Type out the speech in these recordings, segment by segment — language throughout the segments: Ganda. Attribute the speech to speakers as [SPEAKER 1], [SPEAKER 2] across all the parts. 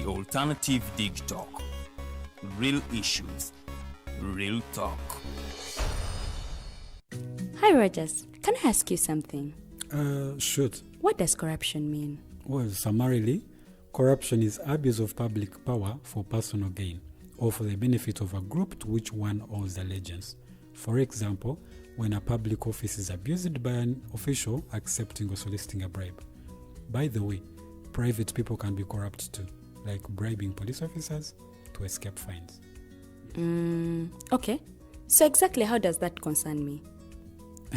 [SPEAKER 1] Alternative Dig Talk. Real issues, real talk.
[SPEAKER 2] Hi Rogers, can I ask you something?
[SPEAKER 3] Shoot.
[SPEAKER 2] What does corruption mean?
[SPEAKER 3] Well, summarily, corruption is abuse of public power for personal gain or for the benefit of a group to which one owes allegiance. For example, when a public office is abused by an official accepting or soliciting a bribe. By the way, private people can be corrupt too, like bribing police officers to escape fines.
[SPEAKER 2] Okay. So exactly how does that concern me?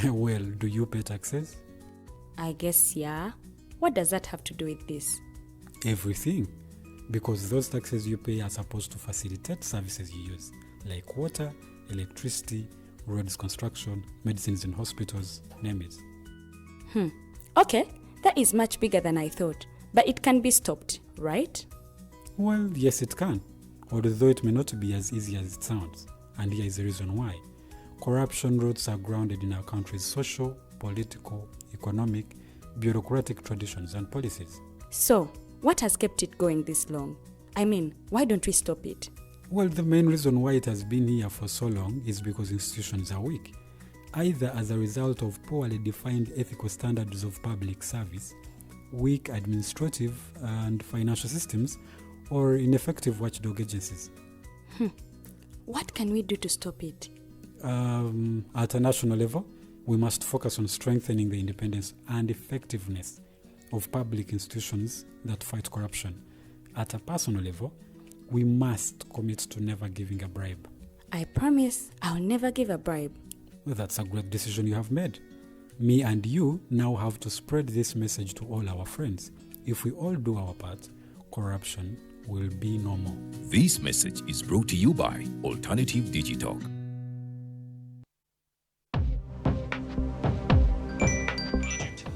[SPEAKER 3] Well, do you pay taxes?
[SPEAKER 2] I guess, yeah. What does that have to do with this?
[SPEAKER 3] Everything. Because those taxes you pay are supposed to facilitate services you use, like water, electricity, roads construction, medicines in hospitals, name it.
[SPEAKER 2] Okay, that is much bigger than I thought. But it can be stopped, right?
[SPEAKER 3] Well, yes it can, although it may not be as easy as it sounds. And here is the reason why. Corruption roots are grounded in our country's social, political, economic, bureaucratic traditions and policies.
[SPEAKER 2] So, what has kept it going this long? I mean, why don't we stop it?
[SPEAKER 3] Well, the main reason why it has been here for so long is because institutions are weak, either as a result of poorly defined ethical standards of public service, weak administrative and financial systems, or ineffective watchdog agencies.
[SPEAKER 2] What can we do to stop it?
[SPEAKER 3] At a national level, we must focus on strengthening the independence and effectiveness of public institutions that fight corruption. At a personal level, we must commit to never giving a bribe.
[SPEAKER 2] I promise I'll never give a bribe.
[SPEAKER 3] Well, that's a great decision you have made. Me and you now have to spread this message to all our friends. If we all do our part, corruption will be no more.
[SPEAKER 1] This message is brought to you by Alternative Digitalk.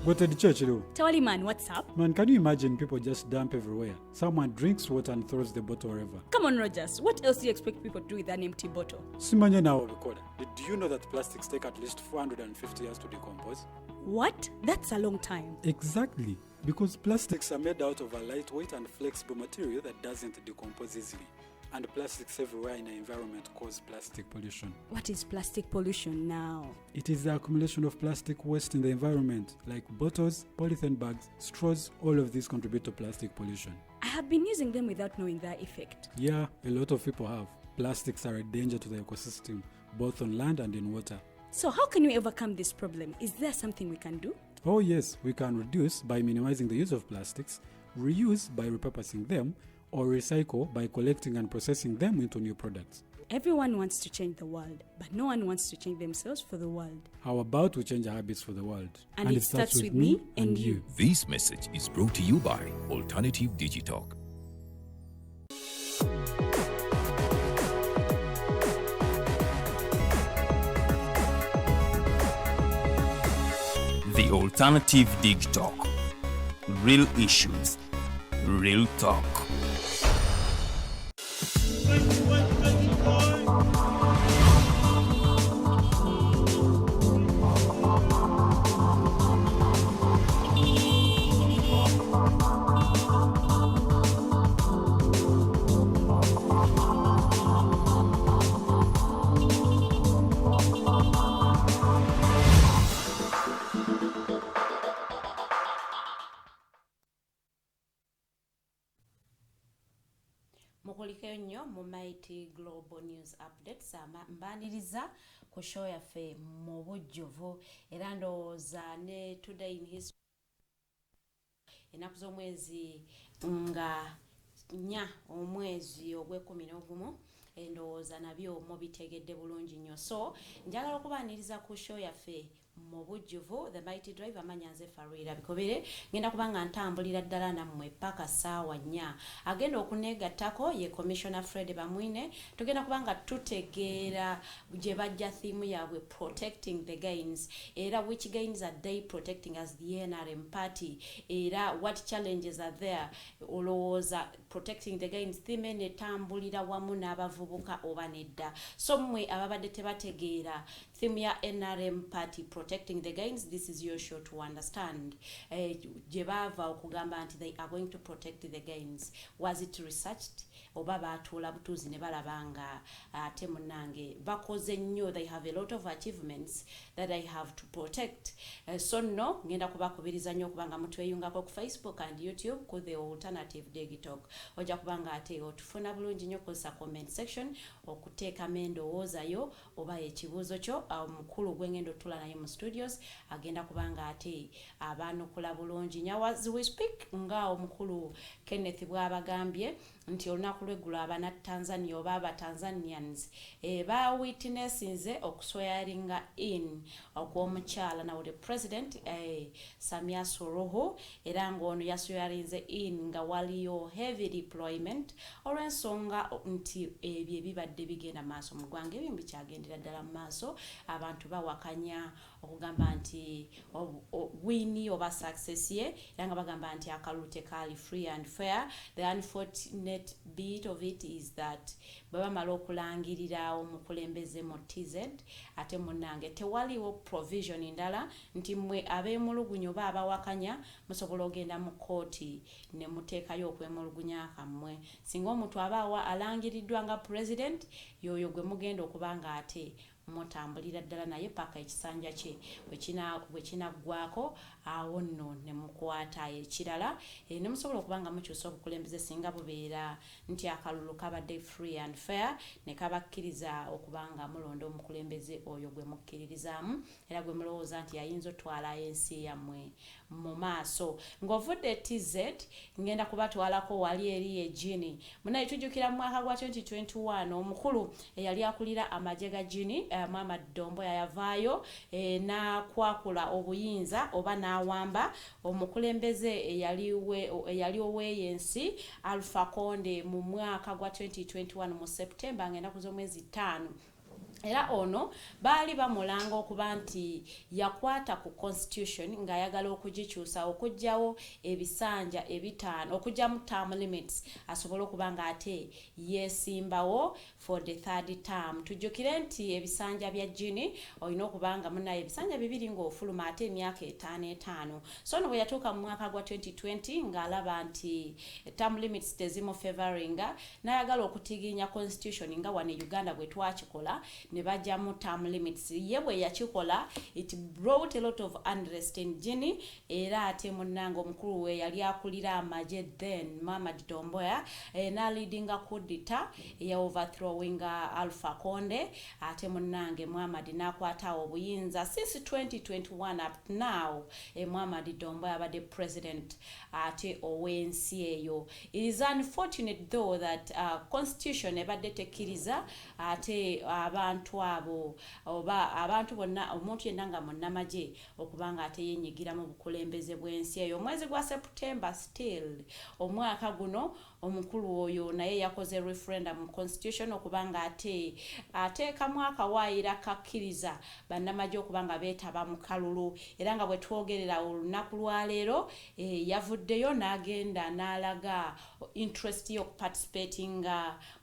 [SPEAKER 3] Go to the church, though.
[SPEAKER 2] Tawali man, what's up?
[SPEAKER 3] Man, can you imagine people just dump everywhere? Someone drinks water and throws the bottle wherever.
[SPEAKER 2] Come on, Rogers. What else do you expect people to do with an empty bottle?
[SPEAKER 3] Simanya now, Abakaaba. Did you know that plastics take at least 450 years to decompose?
[SPEAKER 2] What? That's a long time.
[SPEAKER 3] Exactly. Because plastics are made out of a lightweight and flexible material that doesn't decompose easily. And plastics everywhere in the environment cause plastic pollution.
[SPEAKER 2] What is plastic pollution now?
[SPEAKER 3] It is the accumulation of plastic waste in the environment, like bottles, polythene bags, straws. All of these contribute to plastic pollution.
[SPEAKER 2] I have been using them without knowing their effect.
[SPEAKER 3] Yeah, a lot of people have. Plastics are a danger to the ecosystem, both on land and in water.
[SPEAKER 2] So how can we overcome this problem? Is there something we can do?
[SPEAKER 3] Oh yes, we can reduce by minimizing the use of plastics, reuse by repurposing them, or recycle by collecting and processing them into new products.
[SPEAKER 2] Everyone wants to change the world, but no one wants to change themselves for the world.
[SPEAKER 3] How about we change our habits for the world?
[SPEAKER 2] And it starts with me and you.
[SPEAKER 1] This message is brought to you by Alternative Digitalk. The Alternative Dig Talk. Real issues, real talk.
[SPEAKER 4] Mukulikeyo nnyo mu Mighty Global News Updates mbaniriza ku show yaffe mu bujjuvu era ndowooza ne Today in History ennaku z'omwezi nga 4 omwezi ogw'ekumi endowooza nabyo mubitegedde bulungi nnyo. So njagala okubaaniriza ku show yaffe mu bujjuvu The Mighty Drive amanyanze Farira bikobere ngenda kubanga ntambulira ddala nammwe paka saawa 4 agenda okunegattako ye Commissioner Fred Bamwine tugenda kubanga tutegeera gye bajja theme yaabwe protecting the gains era which gains are they protecting as the NRM party era what challenges are there olowooza protecting the gains theme netambulira wamu n'abavubuka oba nedda so mmwe ababadde tebategeera theme ya NRM party protecting the gains. This is your show to understand. Jebava okugamba nti they are going to protect the gains. Was it researched? Oba batula butuzi ne balabanga temunange bakoze nnyo. They have a lot of achievements that I have to protect. So no ngenda kubakubiriza nnyo kubanga mutweyungako ku Facebook and YouTube ku the alternative digitalk. Oja kubanga ate otufuna bulungi nnyo ku comment section okuteeka mendowooza yo oba ekibuuzo kyo mukulu gwengendo tula naye mu studios agenda kubanga ate abanukula bulungi nya as we speak nga omukulu Kenneth bwabagambye nti olunaku lw'eggulo abana Tanzania oba aba Tanzanians ba witnessinze okuswearinga in okw'omukyala na the president Samia Suluhu era ng'ono yaswearinze in nga waliyo heavy deployment olw'ensonga nti ebyo ebibadde bigenda maaso mu ggwanga ebyo bikyagendera ddala mu maaso abantu bawakanya okugamba nti wini oba success ye era nga bagamba nti akalulu tekaali free and fair. The unfortunate bit of it is that baba mala okulangirira omukulembeze mu TZ ate munange tewaliwo provision ndala nti mwe ab'emulugunyo oba abawakanya musobola ogenda mu kooti ne muteekayo okwemulugunya kammwe. Singa omuntu abaawa alangiriddwa nga president yoyo gwe mugenda okubanga ate mutambulira ddala naye paka ekisanja kye bwe kinaggwako awo nno ne mukwata ekirala ne musobola okubanga mukyusa obukulembeze singa bubeera nti akalulu kabadde free and fair ne kabakkiriza okubanga mulonda omukulembeze oyo gwe mukkiririzaamu era gwe mulowooza nti yayinza otwala ensi yammwe mu maaso. Ng'ovudde TZ ngenda kubatwalako wali eri egini munaye tujjukira mu mwaka gwa 2021 omukulu eyali akulira amagye ga gini Mama Dombo yavaayo n'akwakula obuyinza oba n'awamba omukulembeze eyali oweeyensi Alpha Conde mu mwaka gwa 2021 mu September ng'ennaku z'omwezi 5. Era ono baali bamulanga okuba nti yakwata ku constitution ng'ayagala okugikyusa okugyawo ebisanja ebitaano okujja mu term limits asobole okuba nga ate yeesimbawo for the third term. Tujjukire nti ebisanja bya gini olina okubanga munaye ebisanja bibiri ng'ofuluma ate emyaka 5 so ono bwe yatuuka mu mwaka gwa 2020 ng'alaba nti term limits tezimufavoringa n'ayagala okutiginya constitution nga wano e Uganda bwe twakikola ne bajja mu term limits. Ye bwe yakikola it brought a lot of unrest in gini era ate munnanga omukulu we yali akulira amagye then Mama Domboya na leadinga kudita ya overthrowing Alpha Conde ate munnange Muhammad nakwata obuyinza since 2021 up now Muhammad Domboya abadde president ate owensi eyo. It is unfortunate though that constitution ebadde tekkiriza ate abantu abo oba abantu bonna omuntu yenna nga munnamagye okubanga ate yenyigira mu bukulembeze bw'ensi eyo. Omwezi gwa September still omwaka guno omukulu oyo naye yakoze referendum mu constitution okubanga ate kamwaka waayira kakkiriza bannamagye okubanga beetaba mu kalulu era nga bwe twogerera olunaku lwaleero yavuddeyo n'agenda n'alaga interest y'okuparticipating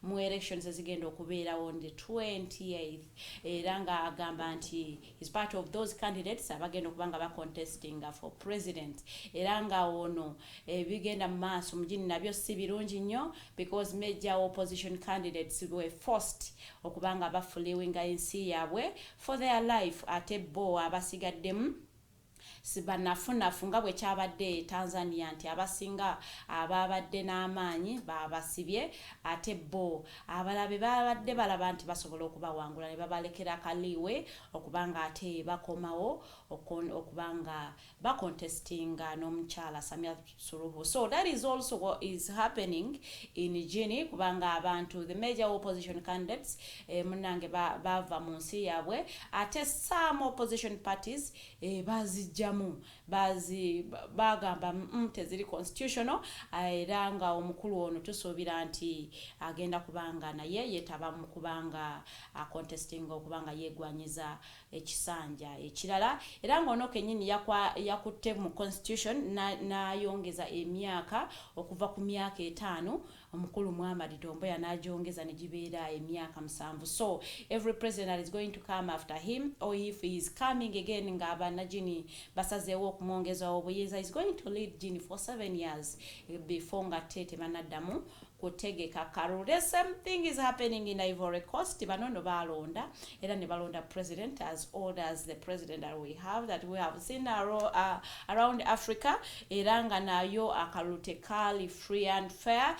[SPEAKER 4] mu elections ezigenda okubeerawo on the 28th era nga agamba nti is part of those candidates abagenda okubanga bacontesting for president era nga ono bigenda mu maaso mu gini nabyo si birungi nnyo because major opposition candidates were forced okubanga bafuliwinga ensi yaabwe for their life ate bo abasigaddemu sibanafunafu nga bwe kyabadde Tanzania nti abasinga ababadde n'amaanyi babasibye ate bo abalabe babadde balaba nti basobola okubawangula ne babalekera kaliwe okubanga ate bakomawo okubanga bacontestinga n'omukyala Samia Suluhu. So that is also what is happening in Guinea kubanga abantu the major opposition candidates munange bava mu nsi yaabwe ate some opposition parties bazijja bagamba teziri constitutional era nga omukulu ono tusuubira nti agenda kubanga naye yetaba mu kubanga contesting okubanga yegwanyiza ekisanja ekirala era nga ono kenyini yakutte mu constitution n'ayongeza emyaka okuva ku myaka 5 omukulu Muhammad Tomboya n'agyongeza ne gibeera emyaka 7. So every president that is going to come after him, or if he is coming again nga banagini basazeewo okumwongeza obuyinza, is going to lead Gini for 7 years before nga tete banaddamu kutegeka kalulu. The same thing is happening in Ivory Coast. Banono balonda era ne balonda president as old as the president that we have seen around Africa. Era nga nayo akalulu tekali free and fair,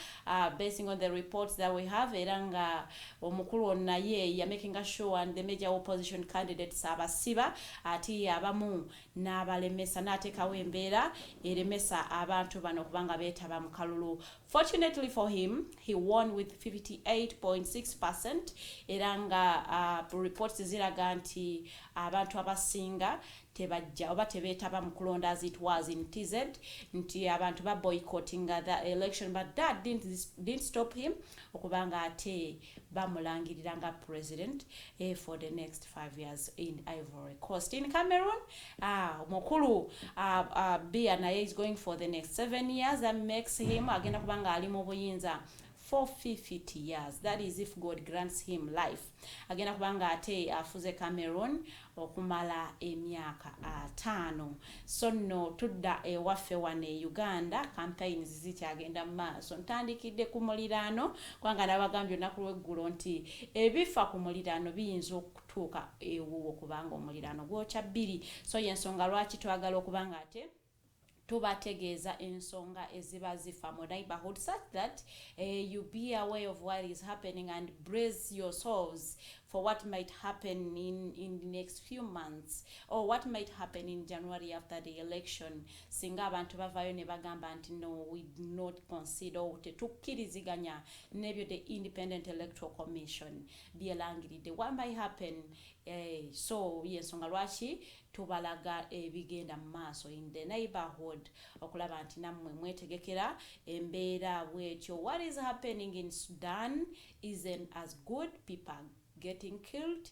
[SPEAKER 4] basing on the reports that we have. Era nga omukulu naye ya making sure and the major opposition candidates abasiba ati abamu n'abalemesa n'ateekawo embeera eremesa abantu bano kubanga beetaba mu kalulu. Fortunately for him, he won with 58.6%. Era nga reports ziraga nti abantu abasinga tebajja oba tebeetaba mu kulonda as it was in TZ, nti abantu ba boycotting the election, but that didn't stop him okubanga ate bamulangirira nga president for the next 5 years in Ivory Coast. In Cameroon, mukulu Biya naye is going for the next 7 years. That makes him agenda kubanga ali mu buyinza for 50 years. That is if God grants him life. Agenda kubanga ate afuze Cameroon okumala emyaka 5. So no tudda ewaffe wane Uganda campaigns zikyagenda maaso. Ntandikidde ku muliraano kubanga nabagambye olunaku lw'eggulo nti ebifa ku muliraano biyinza okutuuka ewuwo kubanga omuliraano gwokya 2. So yensonga lwaki twagala okubanga ate tubategeeza ensonga eziba zifa mu neighborhood, such that you be aware of what is happening and brace yourselves for what might happen in the next few months, or what might happen in January after the election. Singa abantu bavayo ne bagamba nti no, we do not consider tetukkiriziganya nebyo the Independent Electoral Commission byelangiridde what might happen. So yensonga lwaki tubalaga ebigenda mu maaso in the neighborhood okulaba nti nammwe mwetegekera embeera bwetyo. What is happening in Sudan isn't as good. People getting killed.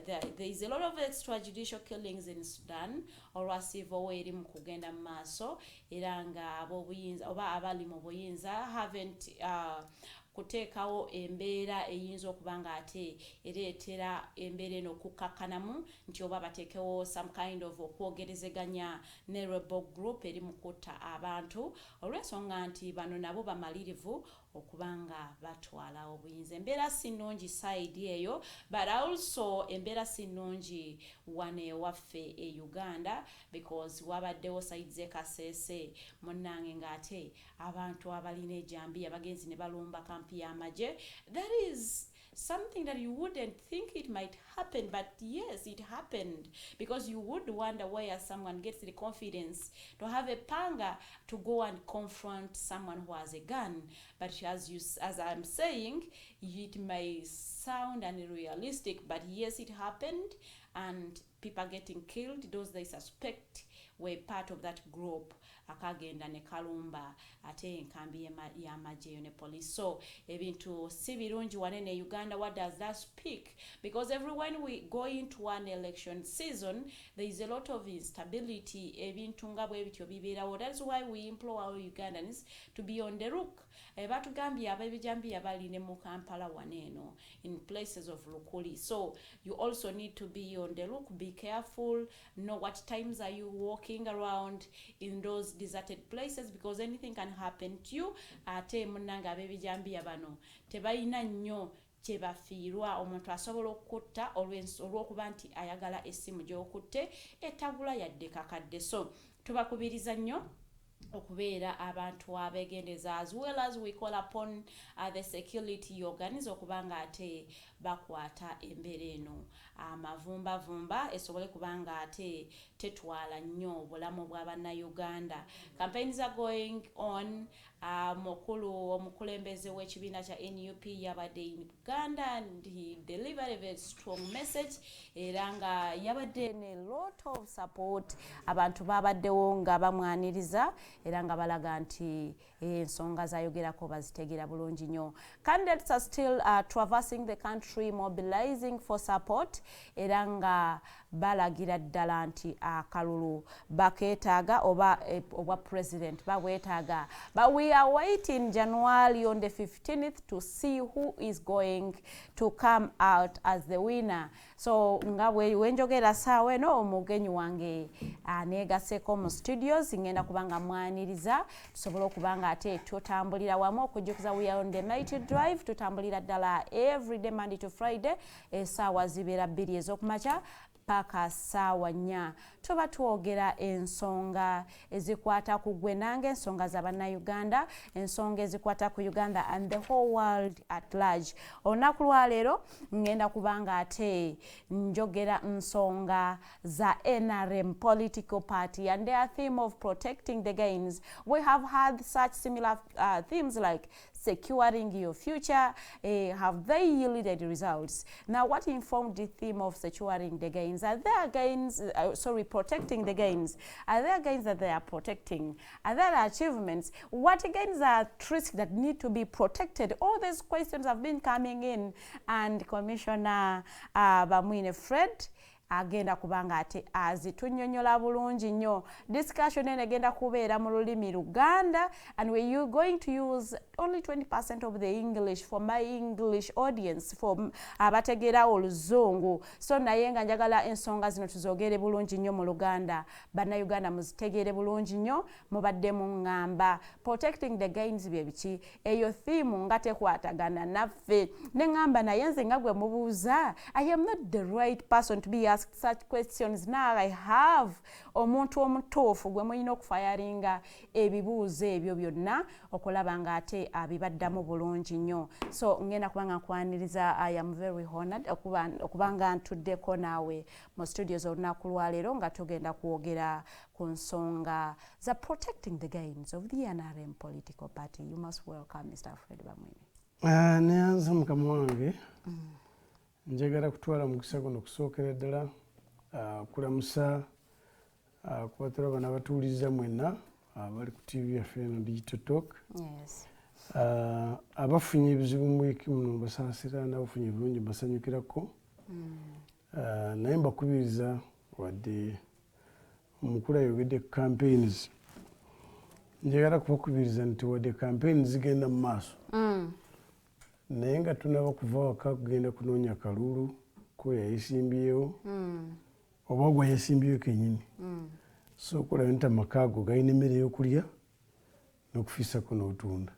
[SPEAKER 4] There is a lot of extrajudicial killings in Sudan. Olwasiivo eri mu kugenda mu maaso era nga ab'obuyinza oba abali mu buyinza haven't kuteekawo embeera eyinza okubanga ate ereetera embeera eno okukakkanamu nti oba bateekewo some kind of okwogerezeganya ne rebel group eri mu kutta abantu olw'ensonga nti bano nabo bamalirivu okubanga batwala obuyinza. Embeera si nnungi side eyo, but also embeera si nnungi wane waffe e Uganda, because wabaddewo side z'Ekasese munnange ng'ate abantu abalina ejambiya bagenzi ne balumba kampi y'amagye. That is something that you wouldn't think it might happen, but yes, it happened, because you would wonder where someone gets the confidence to have a panga to go and confront someone who has a gun. But as I'm saying, it may sound unrealistic, but yes, it happened, and people getting killed, those they suspect were part of that group akagenda ne kalumba ate enkambi y'amagye ne police. So ebintu si birungi wane ne Uganda. What does that speak? Because when we go into one election season, there is a lot of instability. Ebintu nga bwe bityo bibeerawo. That's why we implore our Ugandans to be on the look. Batugambye ab'ebijambiya bali ne mu Kampala waneeno in places of Lukuli. So you also need to be on the look. Be careful. Know what times are you walking around in those deserted places, because anything can happen to you. Ate munnanga ab'ebijambiya bano tebalina nnyo kyebafiirwa. Omuntu asobola okutta olw'okuba nti ayagala essimu gy'okutte etabula yadde kakadde. So tubakubiriza nnyo okubeera abantu abeegendeza, as well as we call upon the security organs okubanga ate bakwata embeera eno amavumbavumba esobole kubanga ate tetwala nnyo obulamu bwa bannayuganda. Campaigns are going on. Omukulembeze w'ekibiina kya NUP yabadde in Uganda, and he delivered a very strong message era nga yabadde ne lot of support. Abantu babaddewo nga bamwaniriza era nga balaga nti ensonga zayogerako bazitegera bulungi nnyo. Candidates are still traversing the country mobilizing for support era nga balagira ddala nti akalulu bakeetaaga oba president babwetaaga. But we we are waiting January on the 15th to see who is going to come out as the winner. So nga wenjogera sawe no omugenyi wange anegaseko mu studios ngenda kubanga mwaniriza tusobola okubanga ate tutambulira wamu okujukiza we are on the night drive tutambulira ddala every day Monday to Friday esaawa zibeera 2 ez'okumakya paka saawa 4 tuba twogera ensonga ezikwata ku gwe nange ensonga za bannaUganda ensonga ezikwata ku Uganda and the whole world at large. Olunaku lwa leero ngenda kubanga ate njogera nsonga za NRM political party and their theme of protecting the gains. We have had such similar themes like securing your future. Have they yielded results? Now, what informed the theme of securing the gains? Are there gains, protecting the gains? Are there gains that they are protecting? Are there achievements? What gains are at risk that need to be protected? All these questions have been coming in, and Commissioner Bamwine Fred agenda kubanga ate azitunyonyola bulungi nnyo. Discussion ene agenda kubeera mu lulimi Luganda, and we are going to use only 20% of the English for my English audience, for abategeera oluzungu. So naye nga njagala ensonga zino tuzogere bulungi nnyo mu Luganda, bannaUganda muzitegeere bulungi nnyo, mubadde mu ngamba protecting the gains bye biki, eyo theme nga tekwatagana naffe. Ne ngamba naye nze nga gwe mubuuza, I am not the right person to be asked such questions. Now I have omuntu omutuufu gwe mulina okufayaringa ebibuuzo ebyo byonna okulaba nga ate abibaddamu bulungi nnyo. So ngenda kubanga nkwaniriza, I am very honored okubanga ntuddeko naawe mu studios olunaku lwa leero nga tugenda kwogera ku nsonga za protecting the gains of the NRM political party. You must welcome Mr. Fred Bamwine.
[SPEAKER 5] Neanza mukama wange njagala kutwala mukisa guno kusookera ddala kulamusa kubatera abana abatuuliza mwenna abali ku TV yaffe eno Digital Talk.
[SPEAKER 4] Yes.
[SPEAKER 5] Abafunye ebizibu mu wiiki muno basaasira n'abafunye ebirungi basanyukirako. Naye mbakubiriza wadde omukulu ayogedde ku campaigns, njagala kubakubiriza nti wadde campaigns zigenda mu maaso naye nga tunaba kuva waka kugenda kunoonya kalulu ko yayesimbyewo oba gwe yesimbyewo kennyini so okulaba nti amaka ago galina emmere y'okulya n'okufiisako n'otunda.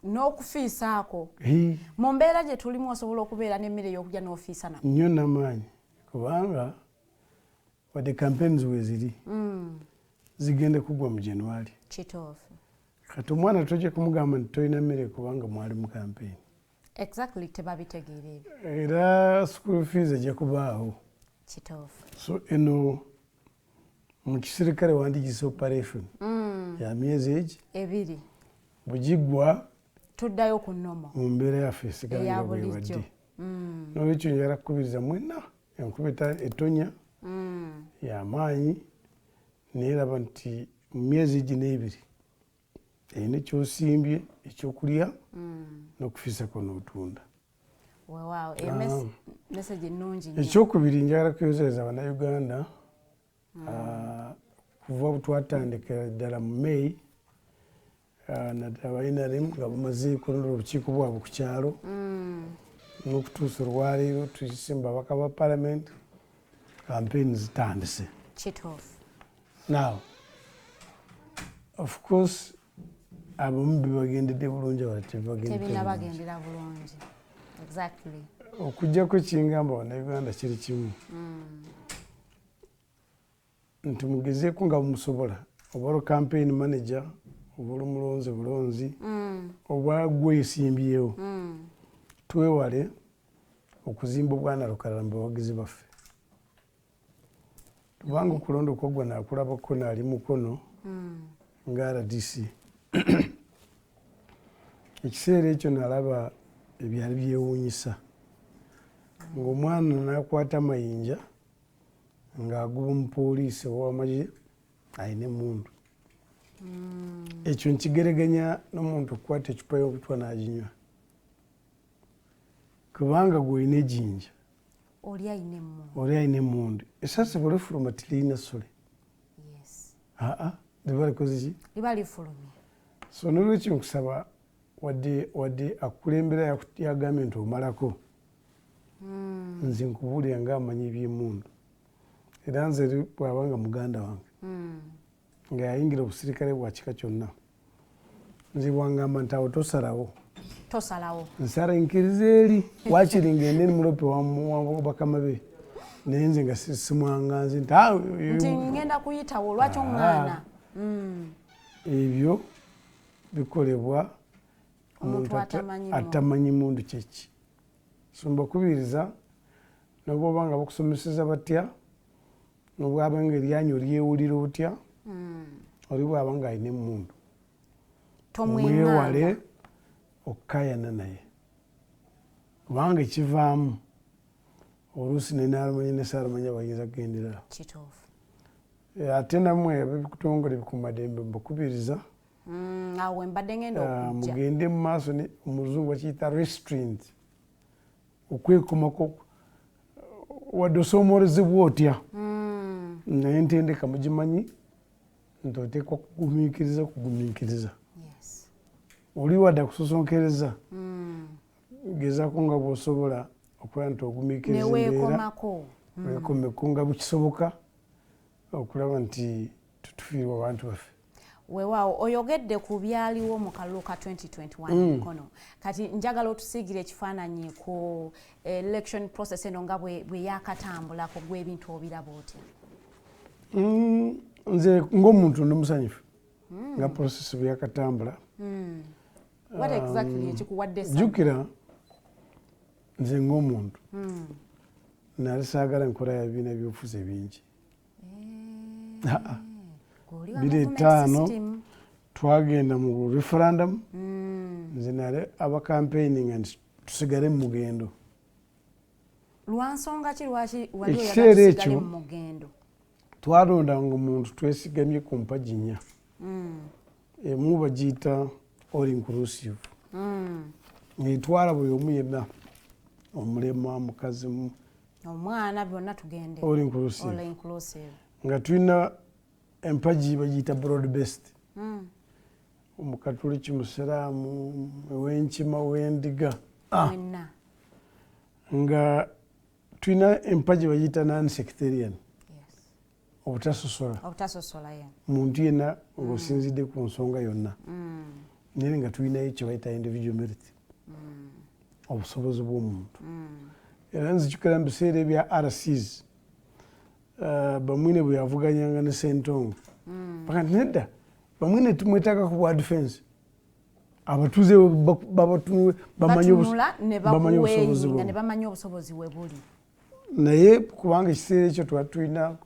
[SPEAKER 4] N'okufiisaako mu mbeera gye tulimu osobola okubeera n'emmere y'okulya n'ofiisa na
[SPEAKER 5] nnyo n'amaanyi kubanga wadde campaigns weeziri zigenda kugwa mu January.
[SPEAKER 4] Kituufu.
[SPEAKER 5] Kati omwana tojja kumugamba nti tolina mmere kubanga mwali mu campaign.
[SPEAKER 4] Exactly, tebabitegeera ebyo.
[SPEAKER 5] Era school fees ejja kubaawo.
[SPEAKER 4] Kituufu.
[SPEAKER 5] So eno mu kisirikale wandigisa operation ya myezi egi
[SPEAKER 4] 2
[SPEAKER 5] bugigwa
[SPEAKER 4] tuddayo ku nnomo
[SPEAKER 5] mu mbeera yaffe esigala bwewadde. N'olwekyo njagala kukubiriza mwenna enkubita etonya y'amaanyi naye raba nti mu myezi egi n'ebiri erina ekyosimbye ekyokulya n'okufiisako n'otunda.
[SPEAKER 4] Wow, message nnungi nnyo.
[SPEAKER 5] Ekyokubiri njagala kuyozereza bannaUganda kuva twatandikira ddala mu May naddala NRM nga bamaze kulonda obukiiko bwabwe ku kyalo n'okutuusa olwaleero tuyisimba abaka ba Parliament, campaign zitandise.
[SPEAKER 4] Kituufu.
[SPEAKER 5] Now, of course, abamu bebagendedde bulungi abalala
[SPEAKER 4] tebinabagendera bulungi. Exactly.
[SPEAKER 5] Okuggyako ekingamba bannaUganda kiri kimu nti mugezeeko nga musobola oba campaign manager oba omulonzi bulonzi oba gwesimbyewo twewale okuzimba obwana lukalala mu bawagizi baffe kubanga okulonda okwaggwa naakulabako naali mukono nga RDC. Ekiseera ekyo nalaba ebyali byewuunyisa ng'omwana n'akwata mayinja ng'aguba omupoliisi ow'amagye alina emmundu. Ekyo nkigereganya n'omuntu okukwata ecupa y'obutwa n'aginywa kubanga gw'olina ejjinja
[SPEAKER 4] oli
[SPEAKER 5] alina emmundu. Esasi bwe lifuluma tilirina ssole.
[SPEAKER 4] Yes.
[SPEAKER 5] Liba likoze ki?
[SPEAKER 4] Liba lifulumye.
[SPEAKER 5] so nolwekyo nkusaba wadde akulembera yagambye nti omalako nze nkubuulira ngaamanyi ebyemundu era nze bwabanga muganda wange nga yayingira obusirikale bwa kika kyonna nze bwangamba nti awo tosalawo nsala nkiriza eri wakiri ngende mulope wa bakama be naye nze nga simwanganze nti
[SPEAKER 4] ngenda kuyitawo lwaki omwana
[SPEAKER 5] ebyo bikolebwa omuntu atamanyi mundu kyeki. So mbakubiriza nobwoba nga bakusomeseza batya nobwaba nga eryanyu olyewulira otya oli bwaba nga alina emundu omwewale okukayana naye kubanga ekivaamu oluusi nenaalamanya nesaalamanya bayinza kugenderera ate namwe abebikutongole bikumadembe mbakubiriza mugende mu maaso omuzungu bakiyita restraint okwekomako wadde osoomolezebwa otya naye ntendeka mugimanyi nti oteekwa kugumiikiriza oli wadde akusosonkereza gezaako nga bwosobola okuba nti ogumiikiriza embeera weekomeko nga bukisoboka okulaba nti tutufiirwa abantu baffe.
[SPEAKER 4] Weewaawo oyogedde ku byaliwo mu kalulu ka 2021 mukono kati njagala otusiigire ekifaananyi ku election process eno nga bwe yakatambulako gw'ebintu obiraba otya?
[SPEAKER 5] Nze ng'omuntu ndi musanyufu nga process bwe yakatambula.
[SPEAKER 4] What exactly ekikuwadde essanyu?
[SPEAKER 5] Jjukira nze ng'omuntu nali saagala nkola ya bibiina by'obufuzi bingi. 2005 twagenda mu referendum nze nali abakampaininga nti tusigale mu mugendo.
[SPEAKER 4] Lwansonga ki lwaki
[SPEAKER 5] ekiseera ekyo twalondanga omuntu twesigamye ku mpagi nnya emu bagiyita all inclusive ngaetwala buli omu yenna omulema mukazi
[SPEAKER 4] omwana byonna tugende
[SPEAKER 5] all inclusive nga tulina empagi bagiyita broad based omukatoliki musiraamu ewenkima wendiga nga tulina empagi bagiyita non sectarian obutasosola muntu yenna ng'osinzidde ku nsonga yonna naye nga tulinayo kyebayita individual merit obusobozi bw'omuntu era nzijukira mu biseera ebya RCs bamwine bwe yavuganyanga ne Sentongo bakati nedda bamwine tumwetaaga ku bwa defense abatuuze bamanyi
[SPEAKER 4] obusobozi bwe buli
[SPEAKER 5] naye kubanga ekiseera ekyo twali tulina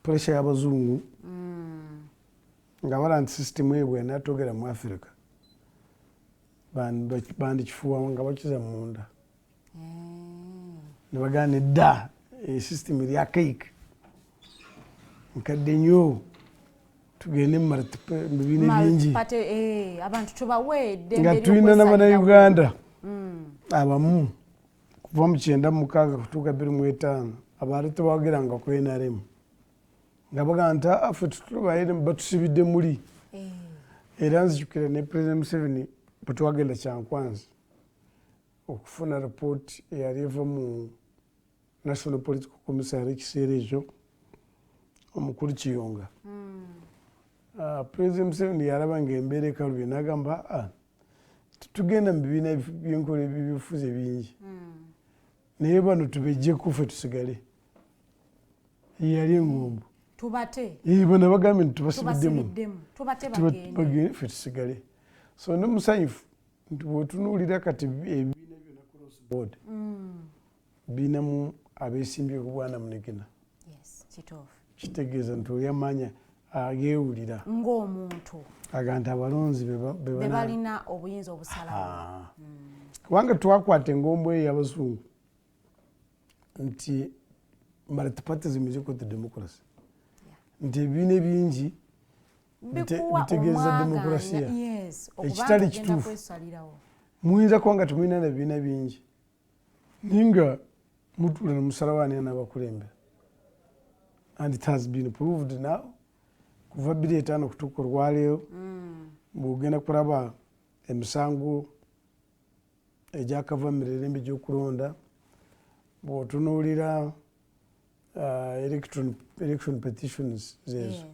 [SPEAKER 5] pressure y'abazungu nga bala nti system eyo bwenatogera mu Africa bandikifuuwa nga bakiza munda ne bagana edda system eri archaic nkadde nnyo tugende mu bibiina bingi nga tulina n'abannaUganda abamu kuva mu 96 kutuuka 2005 abantu tebageranga ku NRM nga bagamba nti affe tutubaire batusibidde muli era nzijukira ne President Museveni bwe twagenda Kyankwanzi okufuna report eyali eva mu National Political Commissary ekiseera ekyo omukulu Kiyonga. President Museveni yalaba ng'embeera ekalubye n'agamba tugenda mu bibiina byenkola ebyobufuzi bingi naye bano tubejjeku ffe tusigale. Yali engombo bano bagambye nti tubasibiddemu bagende ffe tusigale. So ndi musanyufu nti bw'otunuulira kati ebibiina byonna cross board biinamu abeesimbye ku bwana munegena kitegeeza nti oyamanya ageewulira
[SPEAKER 4] ng'omuntu
[SPEAKER 5] aga nti abalonzi
[SPEAKER 4] bebalina obuyinza obusalawo
[SPEAKER 5] kubanga twakwata engombo eyo y'abazungu nti multipartyism is equal to democracy nti ebibiina bingi bitegeeza demokrasiya ekitali kituufu muyinza kuba nga temulina na bibiina bingi naye nga mutuula ne musalawo ani anaabakulembera and it has been proved now kuva 2005 kutuuka olwaleero bw'ogenda kuraba emisango egyakava mu mirembe gy'okulonda, bw'otunuulira election petitions zeezo,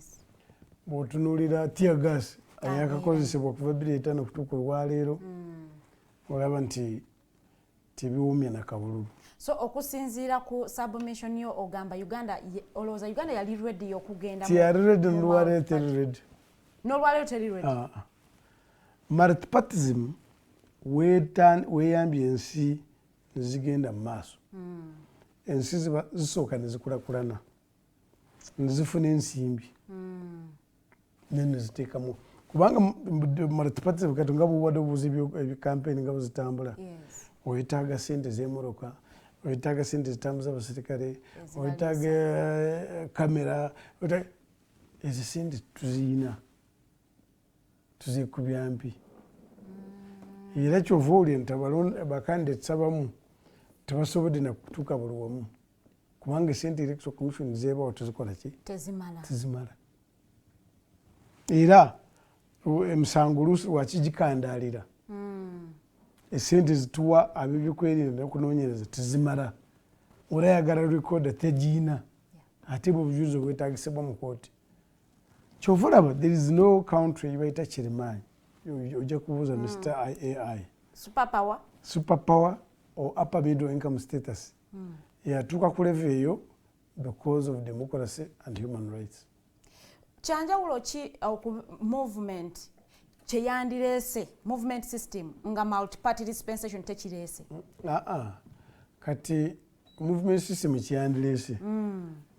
[SPEAKER 5] bw'otunuulira tear gas ayakakozesebwa okuva 2005 okutuuka olwaleero, olaba nti tebiwumya nakabululu.
[SPEAKER 4] So okusinziira ku submission yo ogamba olowooza Uganda yali ready okugenda
[SPEAKER 5] tiyali ready n'olwaleero teri ready.
[SPEAKER 4] N'olwaleero teri ready.
[SPEAKER 5] Multipartyism weeyambye ensi nezigenda mu maaso. Ensi zisooka ne zikulakulana ne zifuna ensimbi ne ziteekamu, kubanga multipartyism kati nga buwadde obuuzi ebikampeyini nga bwezitambula, oyetaaga sente z'emmotoka, oyetaaga sente zitambuza abaserikale, oyetaaga kamera, ezo sente tuziyina, tuzikubya mpi. Era kyova olya nti bakandidate abamu tebasobodde nakutuuka buli wamu, kubanga esente election commission zeebawo tezikola ki? Tezimala. Era emisango oluusi lwakigikandaalira, esente zituwa ab'ebyokwerinda n'okunoonyereza tezimala. Olwayagala rekoda tegiina, ate bwebujulizi obwetaagisibwa mu kooti. Kyova olaba there is no country eyibayita kirimaanyi, ojja kubuuza Mr. AI. Superpower or upper middle income status. Yatuuka ku level eyo because of democracy and human rights.
[SPEAKER 4] Kyanjawulo ki movement kyeyandireese, movement system nga multi-party dispensation tekireese?
[SPEAKER 5] Kati movement system kyeyandireese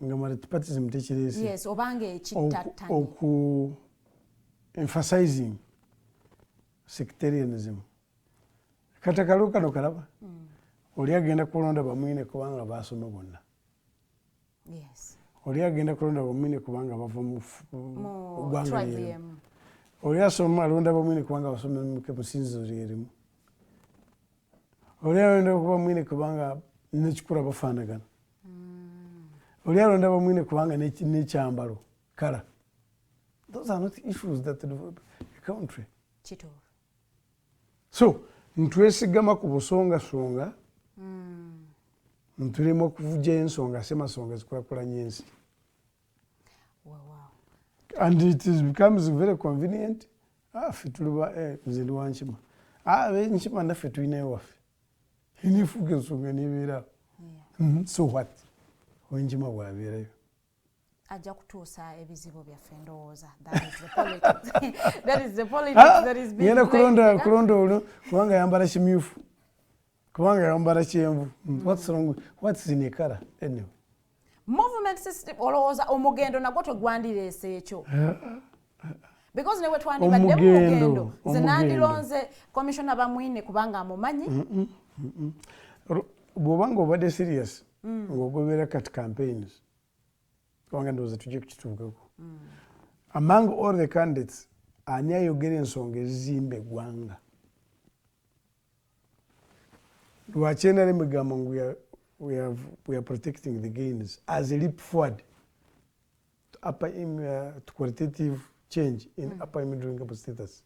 [SPEAKER 5] nga multi-partyism tekireese.
[SPEAKER 4] Yes, obanga ekittattanye.
[SPEAKER 5] Oku emphasizing sectarianism. Kati akalulu kano kalaba, oli agenda kulonda bamwine kubanga baasoma bonna. Oli agenda kulonda bamwine kubanga bava mu ggwanga lyerimu. Oli alonda bamwine kubanga basoma mu ssinzizo lyerimu. Oli alonda bamwine kubanga nekikula bafaanagana. Oli alonda bamwine kubanga n'ekyambalo kala. Those are not issues that develop a country. So ntwesigama ku busongasonga, ntulema okuvuja ensonga semasonga zikulakulanya ensi. And it becomes very convenient. Ffe tuliba nze ndi wankima, abenkima naffe tulinayo waffe, enifuga ensonga nebeerawo. So what? Wenkima bwabeerayo
[SPEAKER 4] ajja kutuusa ebizibu byaffe ndowooza. That is the politics that is being
[SPEAKER 5] played. Kulonda olwo kubanga yambala kimyufu, kubanga yambala kyenvu. What's wrong? What's in a color anyway?
[SPEAKER 4] Movement system olowooza omugendo nagwo tegwandireese ekyo. Because newe twandibadde mu mugendo nze nandironze commissioner bamwine kubanga amumanyi.
[SPEAKER 5] Bw'obanga obadde serious ng'ogoberera kati campaigns, kubanga ndowooza tujja kukituukako. Among all the candidates, ani ayogera ensonga ezizimba eggwanga? Lwaki NRM egamba ngu we are protecting the gains as a leap forward to qualitative change in upper middle income status.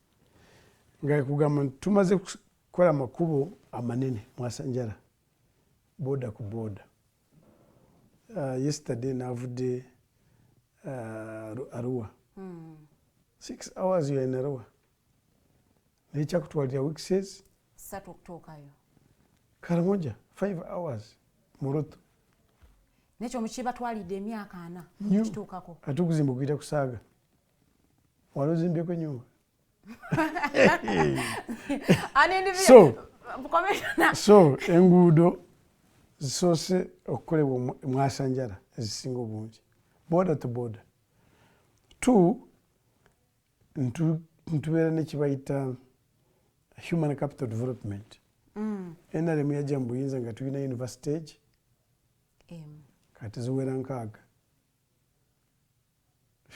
[SPEAKER 5] Nga kugamba tumaze kukola amakubo amanene mwasanjala boda ku boda. Yesterday navudde Arua. 6 hours you are in Arua. Nekyakutwalira weekses
[SPEAKER 4] 3 okutuukayo.
[SPEAKER 5] Karamoja 5 hours Moroto.
[SPEAKER 4] Nekyo mukibatwalidde emyaka 4 kituukako.
[SPEAKER 5] Ate okuzimba okuyita kusaaga. Wali ozimbyeko ennyumba. So enguudo zisoose okukolebwa mwasanjala ezisinga obungi. Border to border. 2, ntubeera nekibayita human capital development. NRM yajja mu buyinza nga tulina university kati ziwera 6.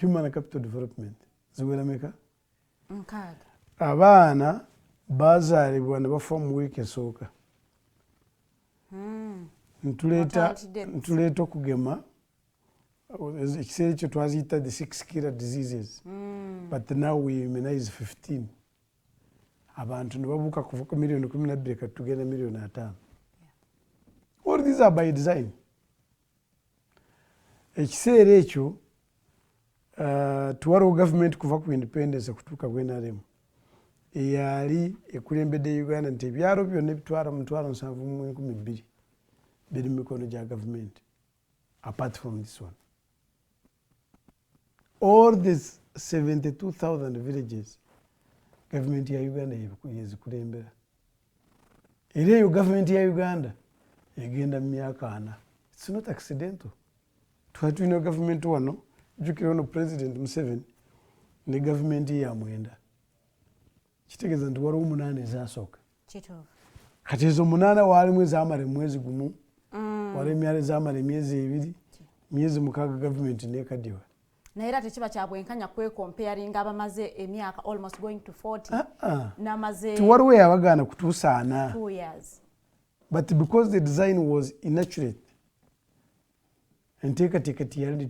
[SPEAKER 5] Human capital development ziwera meka?
[SPEAKER 4] 6.
[SPEAKER 5] Abaana bazaalibwa ne bafa mu wiiki esooka. Ntuleeta okugema ekiseera ekyo twaziyita the 6 killer diseases. but now we immunize 15 abantu ne babuuka kuva ku million 12 kati tugenda million 5. All these are by design. Ekiseera ekyo tuwaliwo government kuva ku independence kutuuka ku NRM eyali ekulembedde Uganda nti ebyalo byonna ebitwala mu 7,200 biri mu mikono gya government apart from this one. All these 72,000 villages government ya Uganda yezikulembera. Era eyo government ya Uganda egenda mu myaka 4. It's not accidental. Twali tulina government wano jjukira ono President Museveni ne government ya mwenda. Kitegeeza nti waliwo 8 ezasooka. Kati ezo 8 waalimu ezaamala mwezi gumu, waliwo emyala ezaamala emyezi 2, myezi 6 government neekaddiwa.
[SPEAKER 4] Naye era tekiba kya bwenkanya kwekomparinga abamaze emyaka almost going to 40 namaze
[SPEAKER 5] tiwaliwo yabagaana kutuusa 4
[SPEAKER 4] 2 years.
[SPEAKER 5] But because the design was inaccurate enteekateeka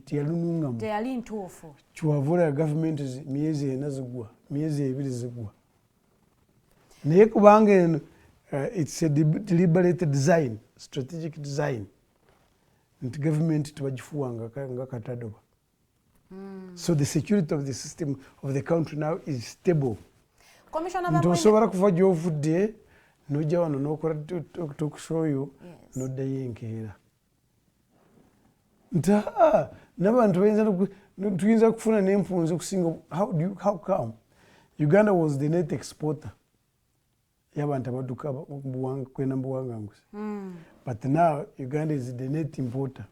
[SPEAKER 5] teyalunungamu
[SPEAKER 4] teyali ntuufu
[SPEAKER 5] kiwavula government myezi 4 zigwa myezi 2 zigwa naye kubanga eno it's a deliberate design, strategic design nti government tebagifuwanga nga katadoba. So the security of the system of the country now is stable.
[SPEAKER 4] Commissioner
[SPEAKER 5] Osobola kuva gy'ovudde n'ojja wano n'okola talk show yo n'oddayo enkeera. Nti n'abantu tuyinza kufuna n'empunzi okusinga. How come? Uganda was the net exporter y'abantu abadduka kwenda mu buwanganguzi. But now Uganda is the net importer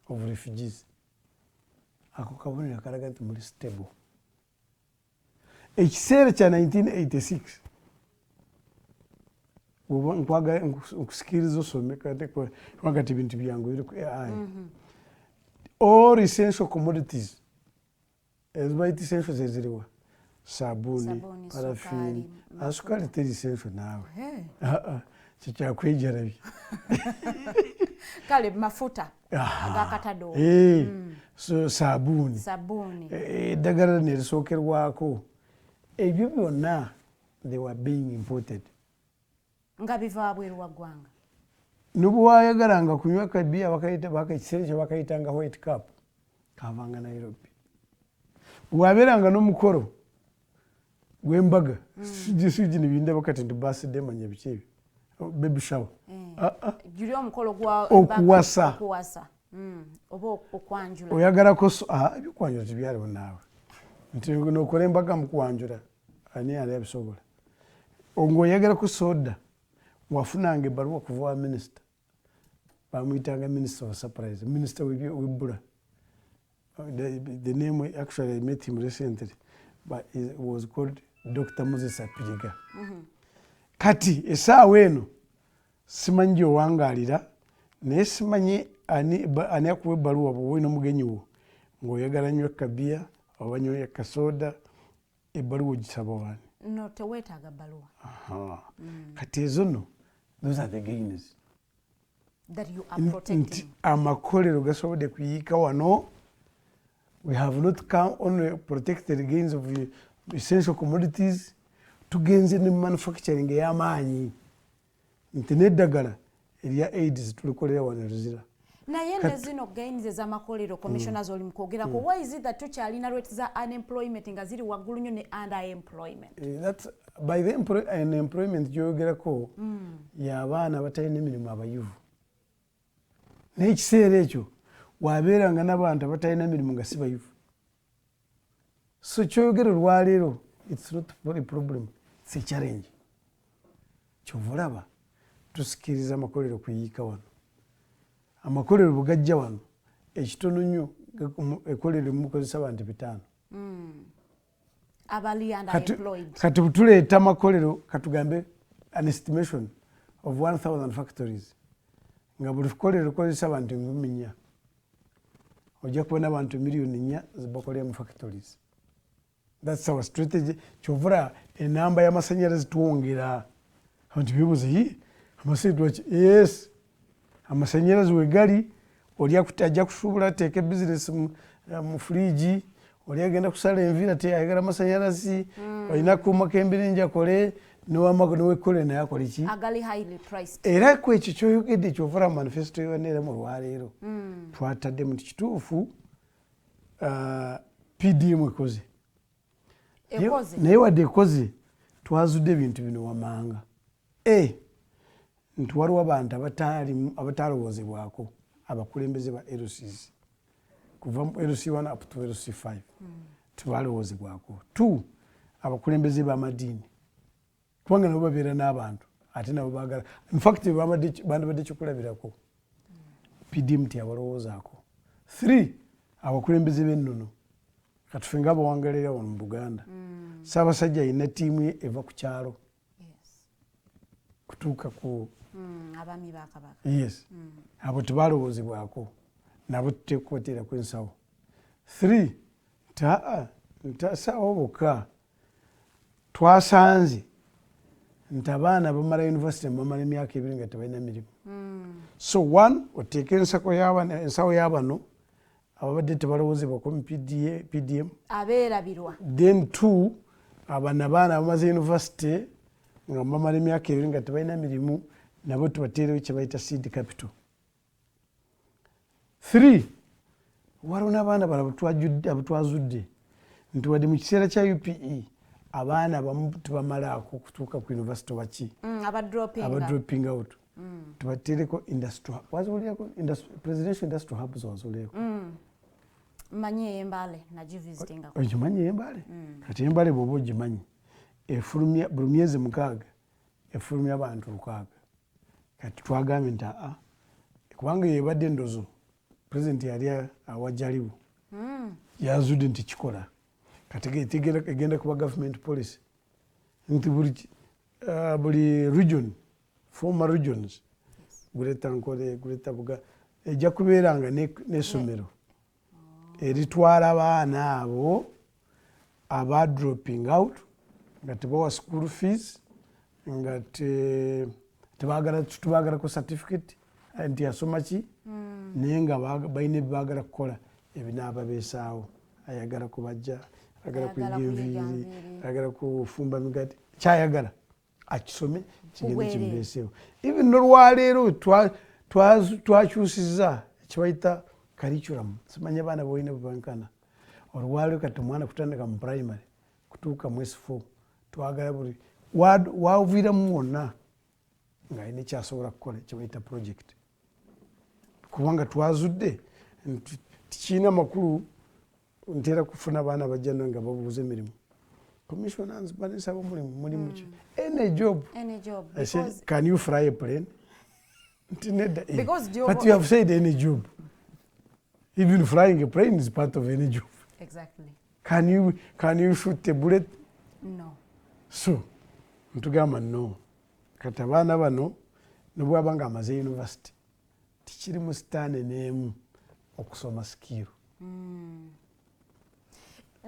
[SPEAKER 5] of refugees. Ako kabonero kalaga nti muli stable. Ekiseera kya 1986 nkwaga nkusikiriza osome kati bintu byangu biri ku AI. All essential commodities ezibaita essential eziriwa sabuni parafini asukali teri essential naawe kikyakwejarabye
[SPEAKER 4] kale mafuta agakatado
[SPEAKER 5] so sabuni eddagala nerisookerwako ebyo byonna they were being imported
[SPEAKER 4] nga biva bweru wa ggwanga.
[SPEAKER 5] Nobwayagalanga kunywa kabiya ekiseera kye bakayitanga white cup kavanga Nairobi. Bwabeeranga n'omukolo gw'embaga sigi nebindaba kati nti birthday manya biki ebyo baby shower
[SPEAKER 4] juli omukolo gwa
[SPEAKER 5] okuwasa
[SPEAKER 4] oba okwanjula
[SPEAKER 5] oyagalako ebikwanjula tebyaliwo naawe nti nokola embaga mukwanjula ani ali abisobola ng'oyagalako soda wafunanga ebbaluwa kuva wa minisita bamuyitanga minister of surprise minister w'ebbula. The name actually I met him recently but it was called Dr. Moses Apiriga. Kati essaawa eno simanyi gy'owangaalira naye simanyi ani akuwa ebbaluwa bwe olina omugenyi wo ng'oyagala nnyo kabiya oba nnyo kasoda ebbaluwa ogisaba wani?
[SPEAKER 4] No, teweetaaga bbaluwa.
[SPEAKER 5] Kati ezo nno those are the gains
[SPEAKER 4] that you are protecting.
[SPEAKER 5] Amakolero gasobodde kuyiika wano. We have not come only protect the gains of essential commodities, tugenze ne manufacturing ey'amaanyi nti n'eddagala erya AIDS tulikolera wano luzira.
[SPEAKER 4] Naye ne zino gains ez'amakolero commissioners oli mukwogerako, why is it that tukyalina rate za unemployment nga ziri waggulu nnyo ne underemployment?
[SPEAKER 5] That's by the unemployment gyogerako y'abaana batalina emirimu abayivu. Naye ekiseera ekyo wabeeranga n'abantu abatalina mirimu nga si bayivu. So kyogero lwaleero it's not a problem, it's a challenge. Kyova olaba tusikiriza amakolero kuyiika wano. Amakolero bwe gajja wano ekitono nnyo ekolero mukozesa abantu 5.
[SPEAKER 4] Abali underemployed.
[SPEAKER 5] Kati butuleeta amakolero katugambe an estimation of 1,000 factories nga buli kolero kozesa abantu 4,000. Ojja kubona abantu 4,000,000 zibakolera mu factories. That's our strategy. Kyovula enamba y'amasanyalaze tuwongera. Abantu bibuuza amasanyalaze yes amasanyalaze we gali oli ajja kusuubula ateeka bizinesi mu fridge oli agenda kusala enviira teyayagala masanyalazi olina kuumako embirungi akole niwekole naye akole ki era ku ekyo kyoyogedde kyovula mu manifesito yoneeramu olwaleero twataddemu nti kituufu PDM ekoze naye wadde ekoze twazudde ebintu bino wamanga nti waliwo abantu abatalowoozebwako abakulembeze ba LCs kuva mu LC1 up to LC5 tebalowoozebwako 2 abakulembeze b'amadiini kubanga nabo babeera n'abantu ate nabo baagala infact bandibadde kyokulabirako PDM teyabalowoozaako 3 abakulembeze b'ennono katufe nga abawangalira wano mu Buganda Ssaabasajja alina ttiimu ye eva ku kyalo kutuuka ku
[SPEAKER 4] abaami bakabaka
[SPEAKER 5] yes abo tebalowoozebwako nabo tuteekubateerako ensawo 3 ntasawo bokka twasanze nti abaana bamala yunivasite bamala emyaka 2 nga tebalina mirimu so 1 oteeka ensawo y'abano ababadde tebalowoozebwako mu PDM
[SPEAKER 4] abeerabirwa
[SPEAKER 5] then 2 abana abaana bamaze yunivasite nga bamala emyaka 2 nga tebalina mirimu nabo tubateerewo kyebayita seed capital 3 waliwo n'abaana bala abutwazudde nti wadde mu kiseera kya UPE abaana abamu tebamalaako okutuuka ku yunivasite waki abadropping out tubateereko presidential industrial hubs wazoleeko
[SPEAKER 4] manyi embale nagivisitinga
[SPEAKER 5] ogimanyi embale kati embale bw'oba ogimanyi efulumya buli myezi 6 efulumya abantu 6 kati twagambye nti kubanga yebadde endozo pulezidenti yali awajjaliwo yazudde nti kikola kati egenda kuba government policy nti buli region former regions Guleta Nkole Guleta Buga ejja kubeeranga n'essomero eritwala abaana abo aba dropping out nga tebawa school fees nga tebagalako certificate nti yasoma ki naye nga balina ebyebagala kukola ebinaababeesaawo ayagala kubajja ayagala kuyiga enviiri ayagala kufumba migati kyayagala akisome kigende kimubeeseewo even n'olwaleero twakyusizza ekibayita curriculum simanya abaana boolina bwebankana olwaleero kati omwana kutandika mu primary kutuuka mu S4 twagala buli waviiramu wonna ng'alina ekyasobola kukola kyebayita project kubanga twazudde tikirina makulu nteera kufuna abaana bajjano nga babuuza emirimu commissioners banisaba mulimu ki any job I said can you fly a plane but you have said any job even flying a plane is part of any job
[SPEAKER 4] exactly
[SPEAKER 5] can you shoot a bullet
[SPEAKER 4] no
[SPEAKER 5] so ntugamba no kati abaana bano nebwaba nga amaze university tikiri mu sitaani n'emu okusoma skill